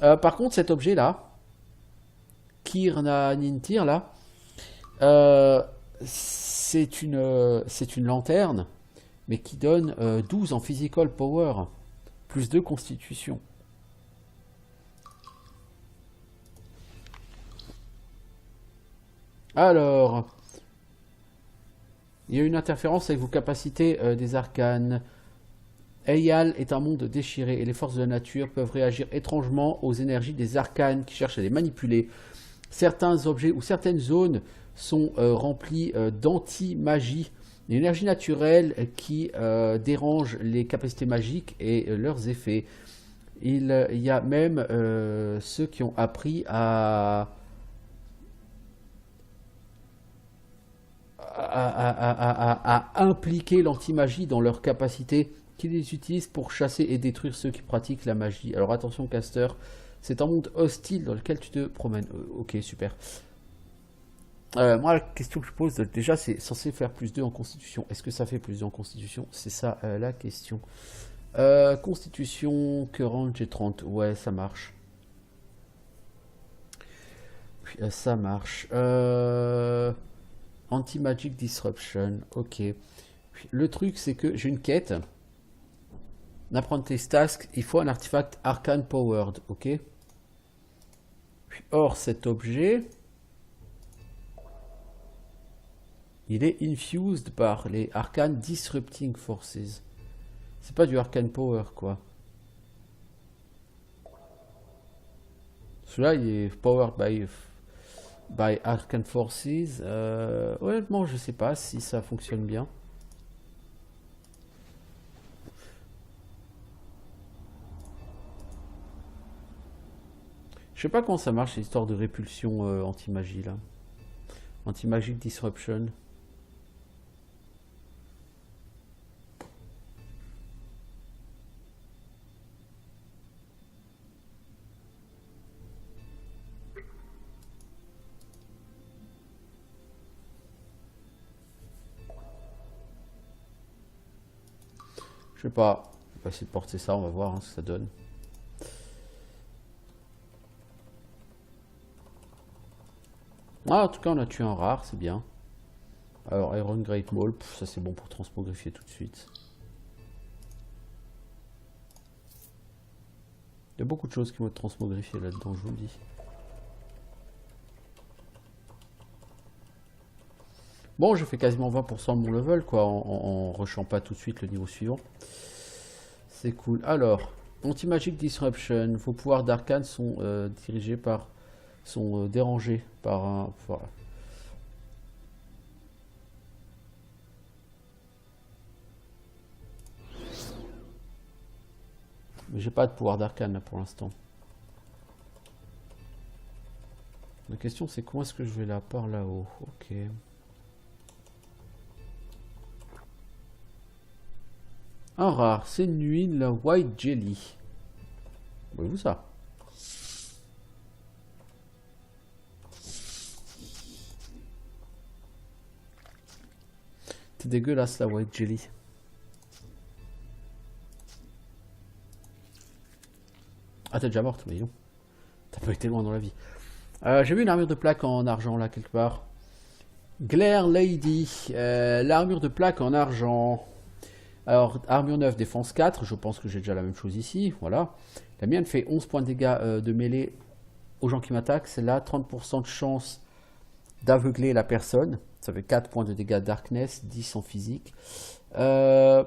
Par contre, cet objet-là, Kirna Nintir, là, c'est une lanterne, mais qui donne 12 en physical power, plus 2 constitution. Alors, Il y a une interférence avec vos capacités des arcanes. Eyal est un monde déchiré et les forces de la nature peuvent réagir étrangement aux énergies des arcanes qui cherchent à les manipuler. Certains objets ou certaines zones sont remplies d'anti-magie, une énergie naturelle qui dérange les capacités magiques et leurs effets. Il y a même ceux qui ont appris à impliquer l'anti-magie dans leurs capacités, qui les utilisent pour chasser et détruire ceux qui pratiquent la magie. Alors attention, caster, c'est un monde hostile dans lequel tu te promènes. Ok, super. Moi, la question que je pose, déjà, c'est censé faire plus 2 en constitution. Est-ce que ça fait plus 2 en constitution? C'est ça la question. Constitution, current, j'ai 30. Ouais, ça marche. Ça marche. Anti-magic disruption. Ok. Le truc, c'est que j'ai une quête. Apprentice task, il faut un artefact arcane powered. Ok. Or, cet objet, il est infused par les arcane disrupting forces. C'est pas du arcane power, quoi. Celui-là, il est powered by arcane forces. Honnêtement, je sais pas si ça fonctionne bien. Je sais pas comment ça marche, l'histoire de répulsion anti-magie, là. Anti-magic disruption. Je sais pas. Je vais essayer de porter ça, on va voir ce que ça donne. Ah, en tout cas, on a tué un rare, c'est bien. Alors, Iron Great Maul, ça c'est bon pour transmogrifier tout de suite. Il y a beaucoup de choses qui vont être transmogrifiées là-dedans, je vous le dis. Bon, je fais quasiment 20% de mon level, quoi, en rushant pas tout de suite le niveau suivant. C'est cool. Alors, Anti-Magic Disruption, vos pouvoirs d'arcane sont dirigés par... sont dérangés par un... Voilà. Mais j'ai pas de pouvoir d'arcane là pour l'instant. La question c'est comment est-ce que je vais là par là-haut. Ok. Un rare, c'est une huile white jelly. Voyez-vous ça? C'est dégueulasse la white jelly. Ah, t'es déjà morte, mais non. T'as pas été loin dans la vie. J'ai vu une armure de plaque en argent là quelque part. Glare Lady. L'armure de plaque en argent. Alors, armure 9, défense 4. Je pense que j'ai déjà la même chose ici. Voilà. La mienne fait 11 points de dégâts de mêlée aux gens qui m'attaquent. Celle-là, 30% de chance d'aveugler la personne. Ça fait 4 points de dégâts darkness, 10 en physique. Non,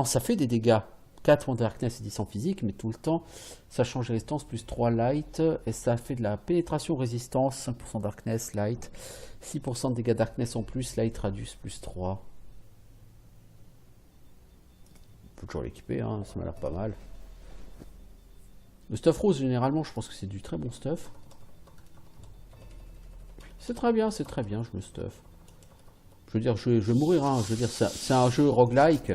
ça fait des dégâts. 4 points de darkness et 10 en physique, mais tout le temps, ça change de résistance, plus 3 light, et ça fait de la pénétration résistance, 5% darkness, light, 6% de dégâts darkness en plus, light radius, plus 3. On peut toujours l'équiper, hein, ça m'a l'air pas mal. Le stuff rose, généralement, je pense que c'est du très bon stuff. C'est très bien, je me stuff. Je veux dire, je vais mourir, hein, je veux dire, c'est un jeu roguelike.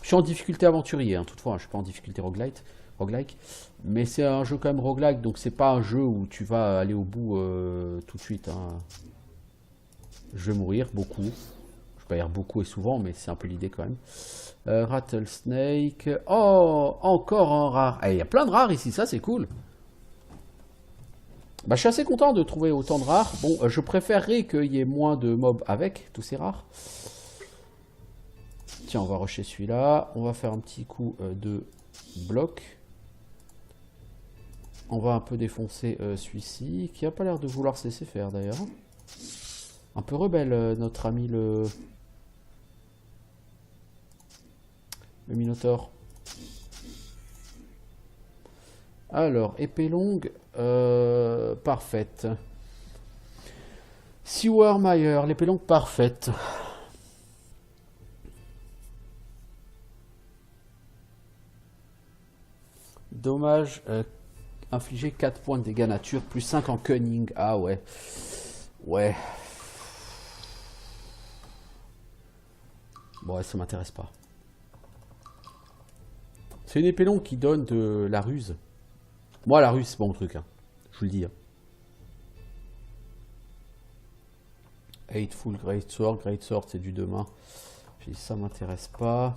Je suis en difficulté aventurier, hein, toutefois, je ne suis pas en difficulté roguelike, mais c'est un jeu quand même roguelike, donc c'est pas un jeu où tu vas aller au bout tout de suite. Hein. Je vais mourir beaucoup, je vais pas dire beaucoup et souvent, mais c'est un peu l'idée quand même. Rattlesnake, oh, encore un rare. Il y a plein de rares ici, ça c'est cool. Bah, je suis assez content de trouver autant de rares. Bon, je préférerais qu'il y ait moins de mobs avec tous ces rares. Tiens, on va rusher celui-là. On va faire un petit coup de bloc. On va un peu défoncer celui-ci, qui n'a pas l'air de vouloir se laisser faire d'ailleurs. Un peu rebelle, notre ami le Minotaure. Alors, épée longue, parfaite. Sewermeyer, l'épée longue parfaite. Dommage, infligé 4 points de dégâts nature, plus 5 en cunning. Ah ouais. Ouais. Bon, ouais, ça m'intéresse pas. C'est une épée longue qui donne de la ruse. Moi, la ruse, c'est pas mon truc. Hein. Je vous le dis. Hein. Hateful Greatsword, c'est du demain. Puis ça m'intéresse pas.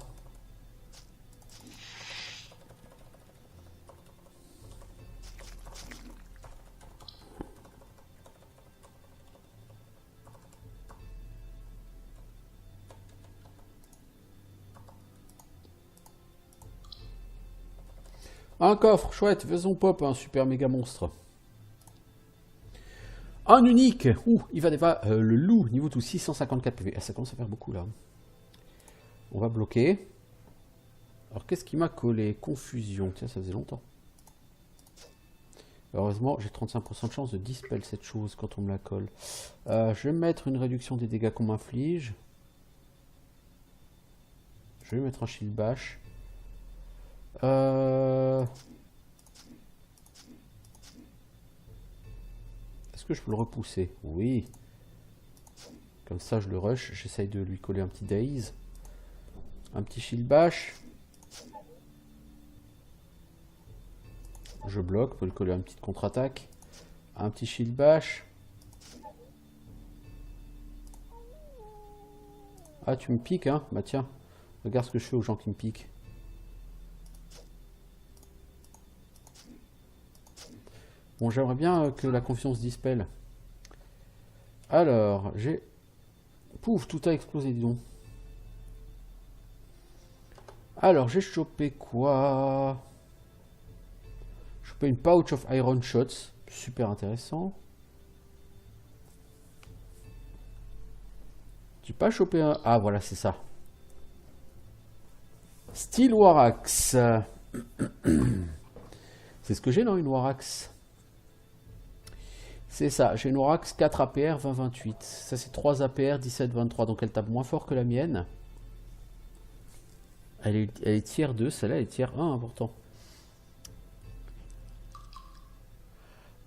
Un coffre, chouette, faisons pop, un super méga monstre. Un unique. Ouh, Ivadeva, le loup, niveau tout 654 PV. Ah, ça commence à faire beaucoup là. On va bloquer. Alors qu'est-ce qui m'a collé? Confusion. Tiens, ça faisait longtemps. Heureusement, j'ai 35% de chance de dispel cette chose quand on me la colle. Je vais mettre une réduction des dégâts qu'on m'inflige. Je vais mettre un shield bash. Est-ce que je peux le repousser? Oui. Comme ça, je le rush. J'essaye de lui coller un petit daze. Un petit shield bash. Je bloque pour lui coller une petite contre-attaque. Un petit shield bash. Ah, tu me piques, hein? Bah tiens, regarde ce que je fais aux gens qui me piquent. Bon, j'aimerais bien que la confiance dispelle. Alors, j'ai... Pouf, tout a explosé, dis donc. Alors, j'ai chopé quoi? J'ai chopé une pouch of iron shots. Super intéressant. J'ai pas chopé un... Ah, voilà, c'est ça. Steel Warax. C'est ce que j'ai dans une Warax. C'est ça, j'ai une Warax 4 APR 20-28. Ça c'est 3 APR 17-23, donc elle tape moins fort que la mienne. Elle est tier 2, celle-là elle est tier 1 important.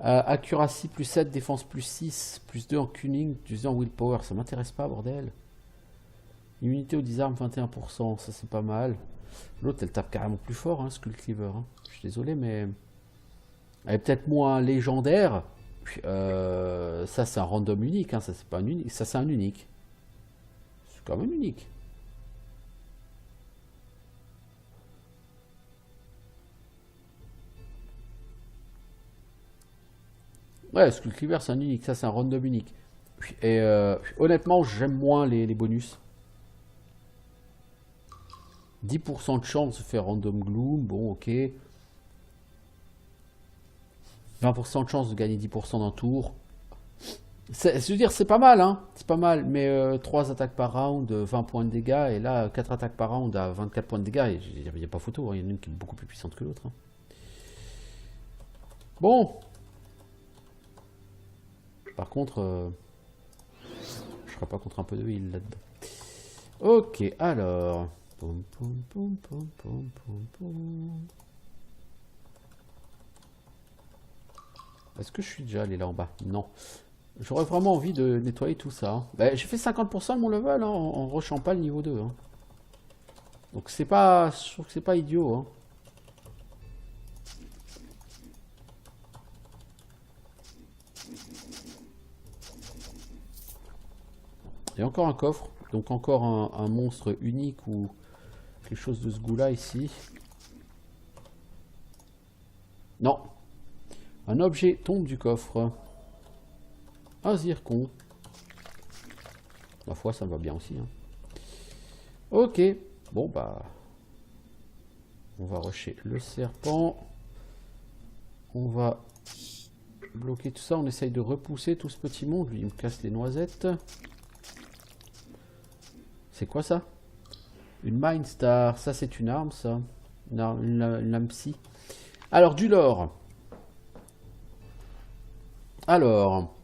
Accuracy plus 7, défense plus 6, plus 2 en cunning, plus 2 en willpower, ça m'intéresse pas bordel. Immunité au disarm 21%, ça c'est pas mal. L'autre elle tape carrément plus fort, hein, Skull Cleaver. Hein. Je suis désolé mais... Elle est peut-être moins légendaire. Ça c'est un random unique, hein, ça c'est pas un unique, ça c'est un unique. C'est quand même unique. Ouais, Skull Cleaver c'est un unique, ça c'est un random unique. Et honnêtement j'aime moins les bonus. 10% de chance de faire random gloom, bon ok. 20% de chance de gagner 10% d'un tour. Je veux dire, c'est pas mal, hein. C'est pas mal, mais 3 attaques par round, 20 points de dégâts, et là, 4 attaques par round à 24 points de dégâts, il n'y a pas photo, hein. Il y en a une qui est beaucoup plus puissante que l'autre. Hein. Bon. Par contre, je serai pas contre un peu de heal là-dedans. Ok, alors. Poum, poum, poum, poum, poum, poum, poum. Est-ce que je suis déjà allé là en bas? Non. J'aurais vraiment envie de nettoyer tout ça. Hein. Bah, j'ai fait 50% de mon level hein, en rushant pas le niveau 2. Hein. Donc c'est pas... Je trouve que c'est pas idiot. Hein. Et encore un coffre. Donc encore un monstre unique ou quelque chose de ce goût-là ici. Non. Un objet tombe du coffre. Un zircon. Ma foi, ça me va bien aussi. Hein. Ok. Bon, bah... On va rusher le serpent. On va bloquer tout ça. On essaye de repousser tout ce petit monde. Lui, il me casse les noisettes. C'est quoi ça? Une Mindstar. Ça, c'est une arme, ça. Une lame psy. Alors, du lore. Alors,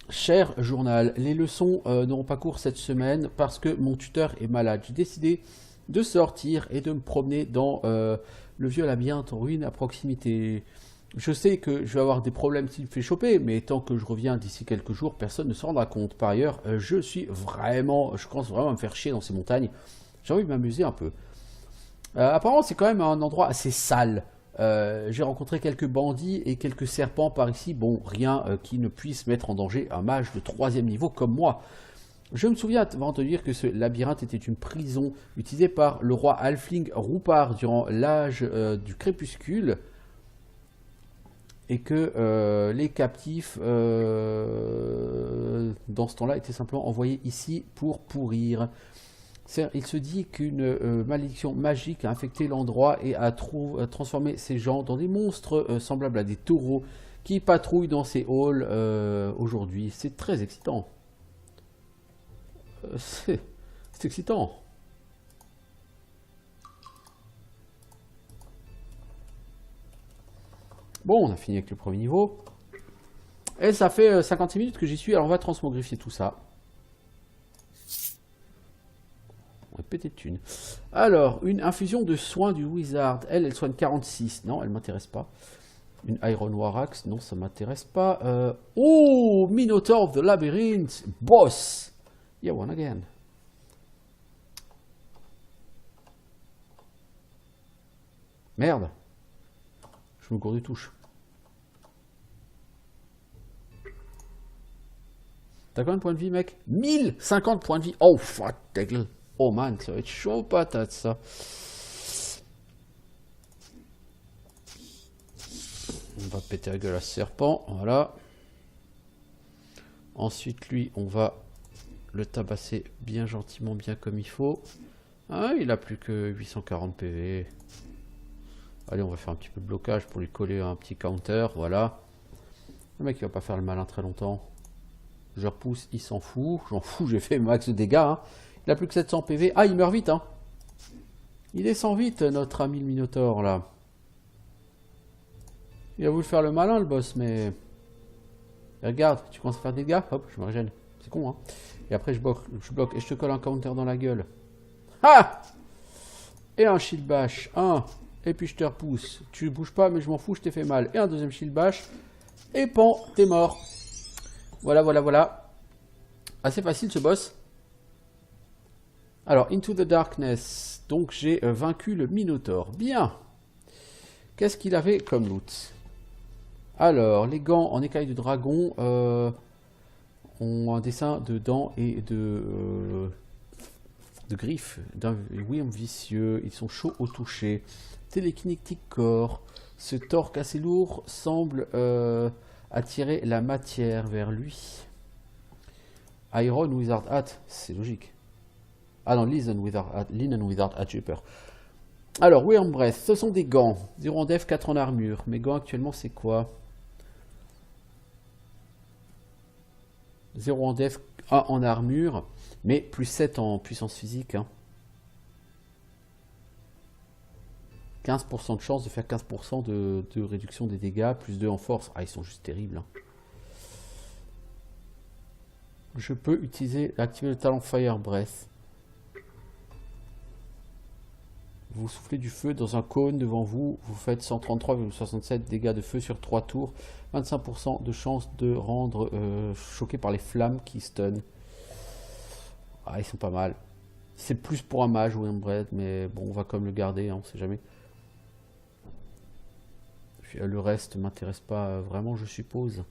cher journal, les leçons n'auront pas cours cette semaine parce que mon tuteur est malade. J'ai décidé de sortir et de me promener dans le vieux labyrinthe en ruine à proximité. Je sais que je vais avoir des problèmes s'il me fait choper, mais tant que je reviens d'ici quelques jours, personne ne se rendra compte. Par ailleurs, je commence vraiment à me faire chier dans ces montagnes. J'ai envie de m'amuser un peu. Apparemment, c'est quand même un endroit assez sale. J'ai rencontré quelques bandits et quelques serpents par ici. Bon, rien qui ne puisse mettre en danger un mage de 3e niveau comme moi. Je me souviens avant de dire que ce labyrinthe était une prison utilisée par le roi Halfling Roupard durant l'âge du crépuscule. Et que les captifs, dans ce temps-là, étaient simplement envoyés ici pour pourrir. Il se dit qu'une malédiction magique a infecté l'endroit et a transformé ces gens dans des monstres semblables à des taureaux qui patrouillent dans ces halls aujourd'hui. C'est très excitant. C'est excitant. Bon, on a fini avec le premier niveau. Et ça fait 56 minutes que j'y suis. Alors on va transmogrifier tout ça. On va péter de thunes. Alors, une infusion de soins du wizard. Elle soigne 46. Non, elle m'intéresse pas. Une Iron War Axe. Non, ça m'intéresse pas. Oh, Minotaur of the Labyrinth. Boss. Yeah, one again. Merde. Je me gourde des touches. T'as combien de points de vie, mec? 1050 points de vie. Oh, fuck, ta gueule. Oh, man, ça va être chaud patate, ça. On va péter la gueule à ce serpent. Voilà. Ensuite, lui, on va le tabasser bien gentiment, bien comme il faut. Ah, il a plus que 840 PV. Allez, on va faire un petit peu de blocage pour lui coller un petit counter. Voilà. Le mec, il va pas faire le malin très longtemps. Je repousse, il s'en fout. J'en fous, j'ai fait max de dégâts. Hein. Il a plus que 700 PV. Ah, il meurt vite. Hein. Il descend vite, notre ami le Minotaur, là. Il a voulu faire le malin, le boss, mais... Et regarde, tu commences à faire des dégâts. Hop, je me régène. C'est con, hein. Et après, je bloque et je te colle un counter dans la gueule. Ah! Et un shield bash. Un. Et puis je te repousse. Tu bouges pas, mais je m'en fous, je t'ai fait mal. Et un deuxième shield bash. Et pan, t'es mort. Voilà, voilà, voilà. Assez facile ce boss. Alors, Into the Darkness. Donc, j'ai vaincu le Minotaur. Bien. Qu'est-ce qu'il avait comme loot? Alors, les gants en écaille de dragon ont un dessin de dents et de griffes d'un wyrm vicieux. Ils sont chauds au toucher. Télékinétique corps. Ce torque assez lourd semble attirer la matière vers lui. Iron Wizard Hat, c'est logique. Ah non, Linen Wizard Hat, j'ai peur. Alors, Wyrm Breath, ce sont des gants. 0 en def, 4 en armure. Mes gants actuellement, c'est quoi? 0 en def, 1 en armure, mais plus 7 en puissance physique. Hein. 15% de chance de faire 15% de réduction des dégâts, plus 2 en force. Ah, ils sont juste terribles. Hein. Je peux activer le talent Fire Breath. Vous soufflez du feu dans un cône devant vous. Vous faites 133,67 dégâts de feu sur 3 tours. 25% de chance de rendre choqué par les flammes qui stun. Ah, ils sont pas mal. C'est plus pour un mage ou un bread, mais bon, on va quand même le garder, hein, on sait jamais. Puis, le reste m'intéresse pas vraiment, je suppose.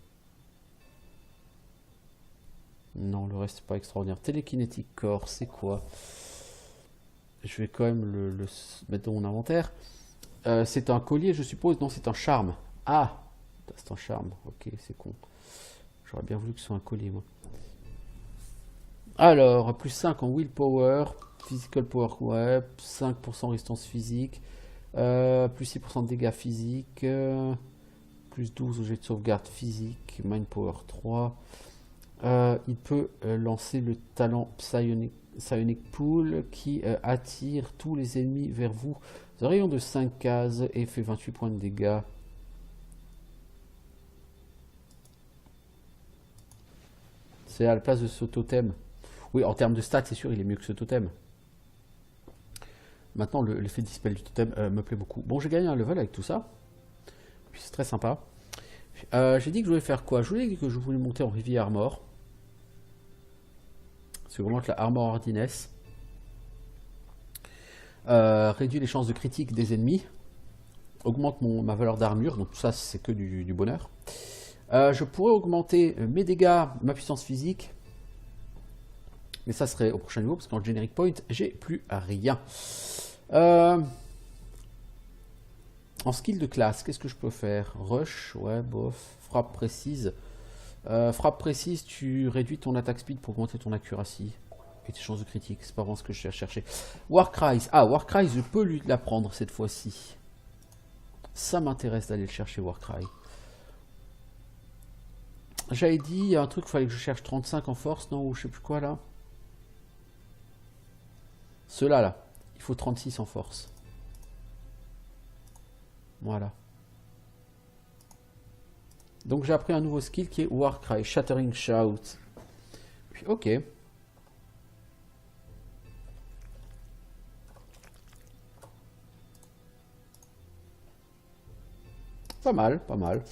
Non, le reste pas extraordinaire. Télékinétique corps, c'est quoi? Je vais quand même le mettre dans mon inventaire. C'est un collier, je suppose. Non, c'est un charme. Ah, c'est un charme. Ok, c'est con. J'aurais bien voulu que ce soit un collier, moi. Alors, plus 5 en willpower. Physical power, ouais. 5% résistance physique. Plus 6% de dégâts physiques. plus 12 au jet de sauvegarde physique, Mind Power 3. Il peut lancer le talent Psionic Pool qui attire tous les ennemis vers vous. Un rayon de 5 cases et fait 28 points de dégâts. C'est à la place de ce totem. Oui, en termes de stats, c'est sûr, il est mieux que ce totem. Maintenant, l'effet dispel du totem me plaît beaucoup. Bon, j'ai gagné un level avec tout ça. Puis c'est très sympa. J'ai dit que je voulais faire quoi? Je voulais dire que je voulais monter en Heavy Armor. Ça augmente la Armor Hardiness. Réduit les chances de critique des ennemis. Augmente ma valeur d'armure. Donc tout ça, c'est que du bonheur. Je pourrais augmenter mes dégâts, ma puissance physique. Mais ça serait au prochain niveau, parce qu'en Generic Point, j'ai plus rien. En skill de classe, qu'est-ce que je peux faire? Rush, ouais, bof. Frappe précise. Frappe précise, tu réduis ton attaque speed pour augmenter ton accuracy. Et tes chances de critique, c'est pas vraiment ce que je cherchais. Warcry. Ah, Warcry, je peux lui la prendre cette fois-ci. Ça m'intéresse d'aller le chercher, Warcry. J'avais dit, il y a un truc, il fallait que je cherche 35 en force, non? Ou je sais plus quoi, là. Ceux-là, là. Il faut 36 en force. Voilà. Donc j'ai appris un nouveau skill qui est Warcry, Shattering Shout. Puis ok. Pas mal, pas mal.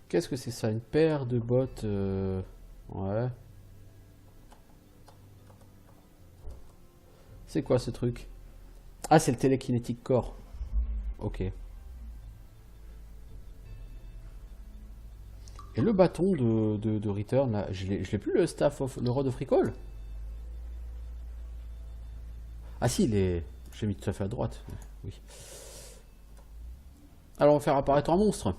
Qu'est-ce que c'est ça? Une paire de bottes ouais. C'est quoi ce truc? Ah, c'est le Telekinetic Core. Ok. Et le bâton de Return, là, je l'ai plus, le Staff of... le Rod of Recall? Ah si, j'ai mis tout à fait à droite. Oui. Alors, on va faire apparaître un monstre.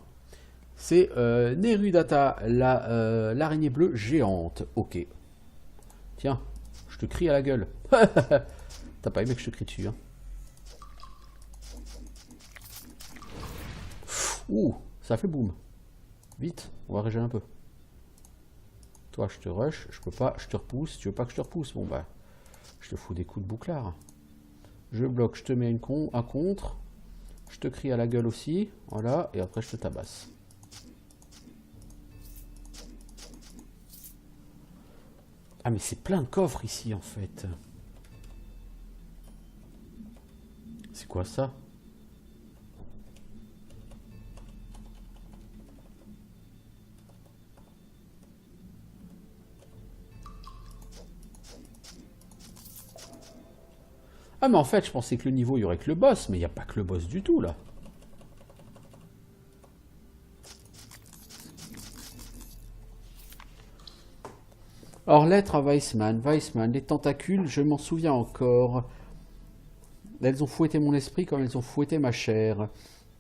C'est Nerudata, l'araignée bleue géante. Ok. Tiens, je te crie à la gueule. T'as pas aimé que je te crie dessus, hein? Ouh, ça fait boum. Vite, on va régénérer un peu. Toi, je te rush, je peux pas, je te repousse. Tu veux pas que je te repousse? Bon, bah, je te fous des coups de bouclard. Je bloque, je te mets un contre. Je te crie à la gueule aussi. Voilà, et après, je te tabasse. Ah, mais c'est plein de coffres ici, en fait. C'est quoi ça? Ah, mais en fait, je pensais que le niveau, il y aurait que le boss, mais il n'y a pas que le boss du tout, là. Alors, lettre à Weissman. Weissman, les tentacules, je m'en souviens encore. Elles ont fouetté mon esprit comme elles ont fouetté ma chair.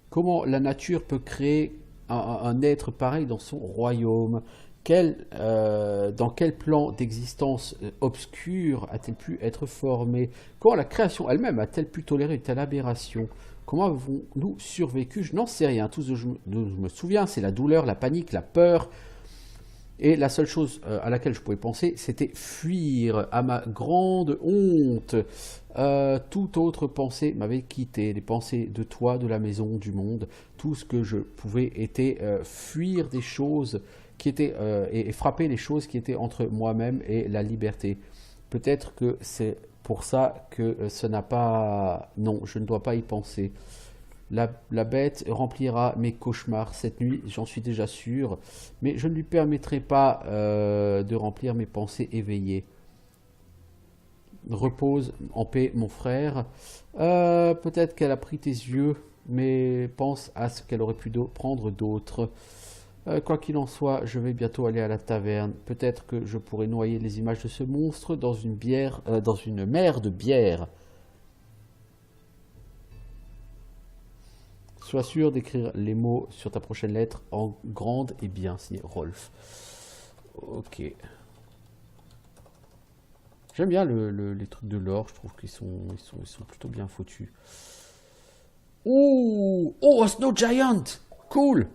Comment la nature peut créer un être pareil dans son royaume? Dans quel plan d'existence obscure a-t-elle pu être formée? Comment la création elle-même a-t-elle pu tolérer une telle aberration? Comment avons-nous survécu? Je n'en sais rien. Tout ce dont je me souviens, c'est la douleur, la panique, la peur. Et la seule chose à laquelle je pouvais penser, c'était fuir, à ma grande honte. Toute autre pensée m'avait quitté, les pensées de toi, de la maison, du monde. Tout ce que je pouvais était fuir des choses qui étaient et frapper les choses qui étaient entre moi-même et la liberté. Peut-être que c'est pour ça que ça n'a pas... Non, je ne dois pas y penser. La bête remplira mes cauchemars cette nuit, j'en suis déjà sûr, mais je ne lui permettrai pas de remplir mes pensées éveillées. Repose en paix, mon frère. Peut-être qu'elle a pris tes yeux, mais pense à ce qu'elle aurait pu prendre d'autres. Quoi qu'il en soit, je vais bientôt aller à la taverne. Peut-être que je pourrai noyer les images de ce monstre dans une mer de bière. Sois sûr d'écrire les mots sur ta prochaine lettre en grande et bien, signé Rolf. Ok. J'aime bien les trucs de l'or, je trouve qu'ils sont plutôt bien foutus. Ouh! Oh, a Snow Giant! Cool!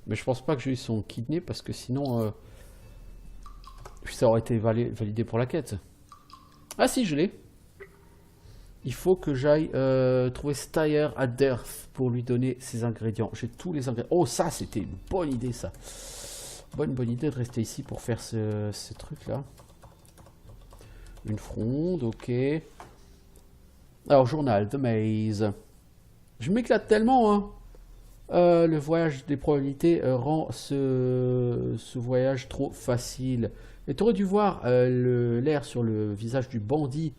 Mais je pense pas que j'ai eu son kidney parce que sinon ça aurait été validé pour la quête. Ah si, je l'ai. Il faut que j'aille trouver Styre à Dearth pour lui donner ses ingrédients. J'ai tous les ingrédients. Oh, ça, c'était une bonne idée, ça. Bonne idée de rester ici pour faire ce truc-là. Une fronde, ok. Alors, journal, The Maze. Je m'éclate tellement, hein. Le voyage des probabilités rend ce voyage trop facile. Et tu aurais dû voir l'air sur le visage du bandit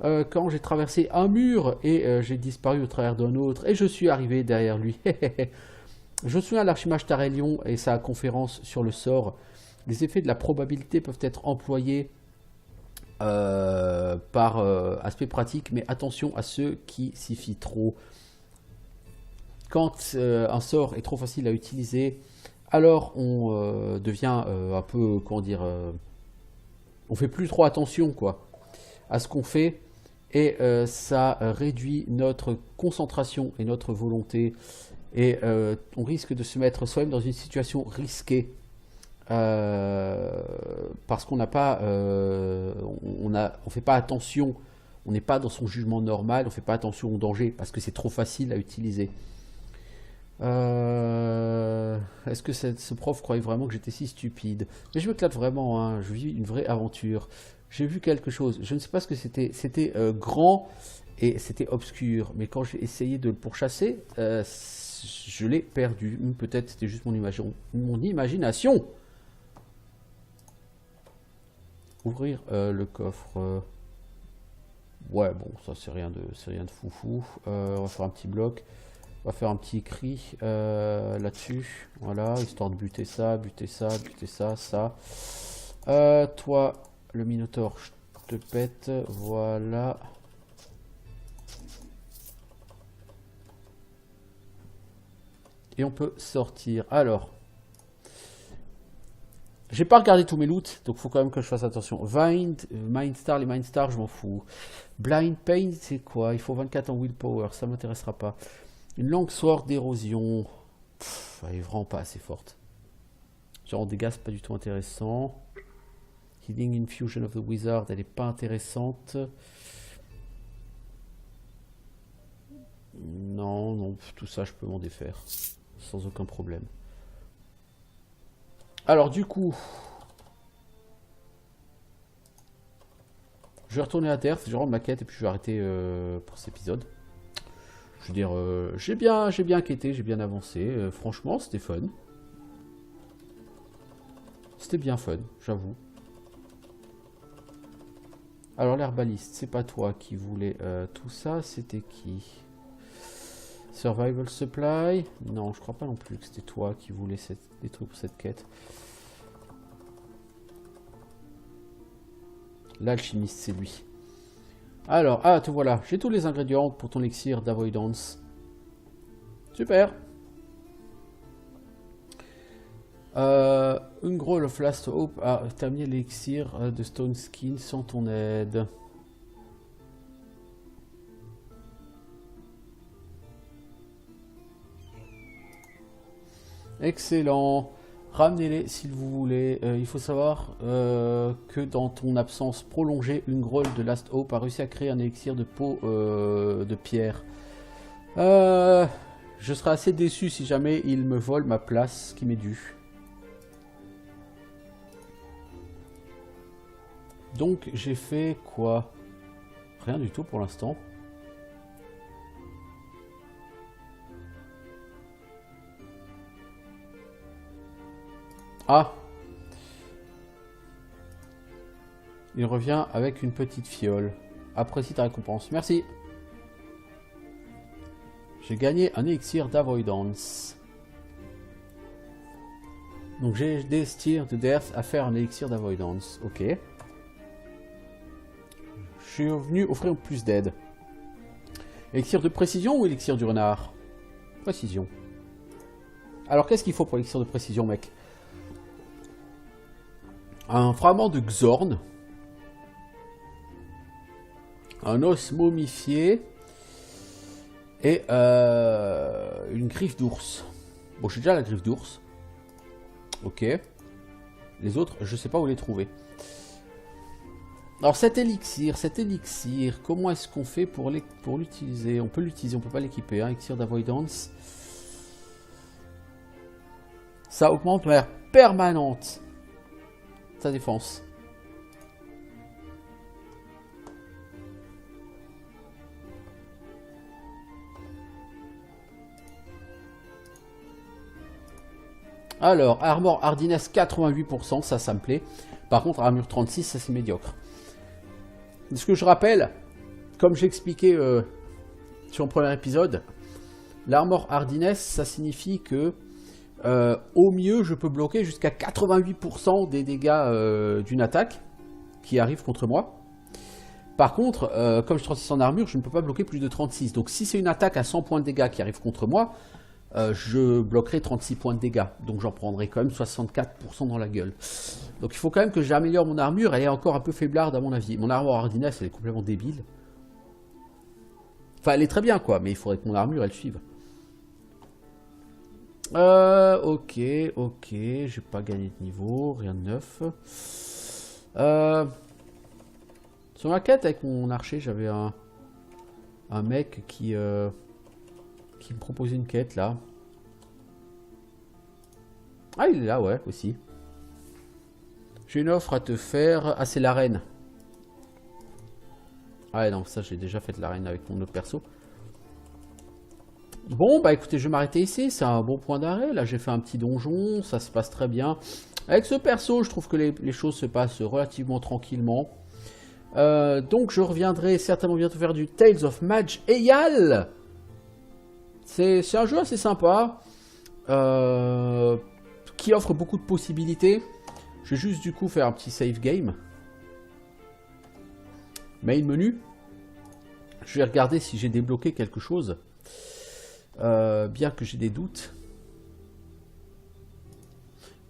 quand j'ai traversé un mur et j'ai disparu au travers d'un autre et je suis arrivé derrière lui. Je me souviens de l'archimage Tarélion et sa conférence sur le sort. Les effets de la probabilité peuvent être employés par aspect pratique, mais attention à ceux qui s'y fient trop. Quand un sort est trop facile à utiliser, alors on devient un peu, comment dire, on fait plus trop attention quoi, à ce qu'on fait et ça réduit notre concentration et notre volonté et on risque de se mettre soi-même dans une situation risquée parce qu'on n'a pas, on fait pas attention, on n'est pas dans son jugement normal, on fait pas attention au danger parce que c'est trop facile à utiliser. Est-ce que ce prof croyait vraiment que j'étais si stupide? Mais je m'éclate vraiment, hein, je vis une vraie aventure. J'ai vu quelque chose, je ne sais pas ce que c'était. C'était grand et c'était obscur. Mais quand j'ai essayé de le pourchasser, je l'ai perdu. Peut-être c'était juste mon imagination. Ouvrir le coffre. Ouais, bon, ça c'est rien de foufou. On va faire un petit bloc. On va faire un petit cri là-dessus, voilà, histoire de buter ça, ça. Toi, le Minotaure, je te pète, voilà. Et on peut sortir. Alors, j'ai pas regardé tous mes loots, donc faut quand même que je fasse attention. Mindstar, les Mindstar, je m'en fous. Blind Pain, c'est quoi? Il faut 24 en Willpower, ça m'intéressera pas. Une longue sword d'érosion. Elle est vraiment pas assez forte. Genre en dégâts, c'est pas du tout intéressant. Healing Infusion of the Wizard, elle est pas intéressante. Non, tout ça, je peux m'en défaire. Sans aucun problème. Alors, du coup, je vais retourner à terre, je vais rendre ma quête et puis je vais arrêter pour cet épisode. Je veux dire, j'ai bien quêté, j'ai bien avancé. Franchement, c'était fun. C'était bien fun, j'avoue. Alors, l'herbaliste, c'est pas toi qui voulais tout ça, c'était qui? Survival Supply? Non, je crois pas non plus que c'était toi qui voulais des trucs pour cette quête. L'alchimiste, c'est lui. Alors, ah, te voilà. J'ai tous les ingrédients pour ton élixir d'avoidance. Super. Ungroll of Last Hope a terminé l'élixir de Stone Skin sans ton aide. Excellent. Ramenez-les s'il vous voulez. Il faut savoir que dans ton absence prolongée, Ungroll de Last Hope a réussi à créer un élixir de peau de pierre. Je serai assez déçu si jamais il me vole ma place qui m'est due. Donc j'ai fait quoi? Rien du tout pour l'instant. Ah! Il revient avec une petite fiole. Apprécie ta récompense. Merci. J'ai gagné un élixir d'avoidance. Donc j'ai des tirs de Death à faire un élixir d'avoidance. Ok. Je suis venu offrir plus d'aide. Élixir de précision ou élixir du renard? Précision. Alors, qu'est-ce qu'il faut pour l'élixir de précision, mec? Un fragment de Xorn. Un os momifié. Et une griffe d'ours. Bon, j'ai déjà la griffe d'ours. Ok. Les autres, je sais pas où les trouver. Alors cet élixir, comment est-ce qu'on fait pour l'utiliser? On peut l'utiliser, on peut pas l'équiper. Hein. Élixir d'avoidance. Ça augmente de manière permanente sa défense. Alors, Armor Hardiness 88%, ça me plaît. Par contre, Armure 36, ça c'est médiocre. Ce que je rappelle, comme j'ai expliqué sur le premier épisode, l'Armor Hardiness, ça signifie que au mieux, je peux bloquer jusqu'à 88% des dégâts d'une attaque qui arrive contre moi. Par contre, comme je suis 36 en armure, je ne peux pas bloquer plus de 36. Donc si c'est une attaque à 100 points de dégâts qui arrive contre moi, je bloquerai 36 points de dégâts. Donc j'en prendrai quand même 64% dans la gueule. Donc il faut quand même que j'améliore mon armure. Elle est encore un peu faiblarde à mon avis. Mon armure Hardiness, elle est complètement débile. Enfin, elle est très bien quoi, mais il faudrait que mon armure, elle suive. Ok, j'ai pas gagné de niveau, rien de neuf. Sur ma quête avec mon archer, j'avais un mec qui me proposait une quête là. Ah, il est là, ouais, aussi. J'ai une offre à te faire. Ah, c'est l'arène. Ah, non, ça, j'ai déjà fait l'arène avec mon autre perso. Bon, bah écoutez, je vais m'arrêter ici. C'est un bon point d'arrêt. Là, j'ai fait un petit donjon. Ça se passe très bien. Avec ce perso, je trouve que les choses se passent relativement tranquillement. Donc, je reviendrai certainement bientôt faire du Tales of Mage Eyal. C'est un jeu assez sympa. Qui offre beaucoup de possibilités. Je vais juste du coup faire un petit save game. Main menu. Je vais regarder si j'ai débloqué quelque chose. Bien que j'ai des doutes.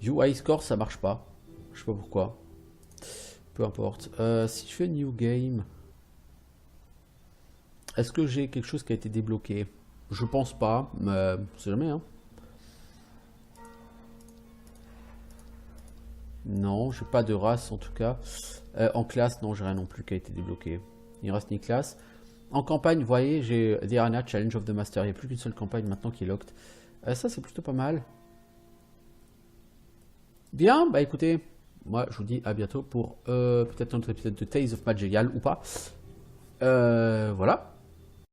View High Score, ça marche pas. Je sais pas pourquoi. Peu importe. Si je fais New Game. Est-ce que j'ai quelque chose qui a été débloqué? Je pense pas. Mais on sait jamais, hein. Non, j'ai pas de race en tout cas. En classe, non, j'ai rien non plus qui a été débloqué. Ni race ni classe. En campagne, vous voyez, j'ai The Arena Challenge of the Master. Il n'y a plus qu'une seule campagne maintenant qui est locked. Ça, c'est plutôt pas mal. Bien, bah écoutez, moi je vous dis à bientôt pour peut-être un autre épisode de Tales of Mage Eyal ou pas. Voilà.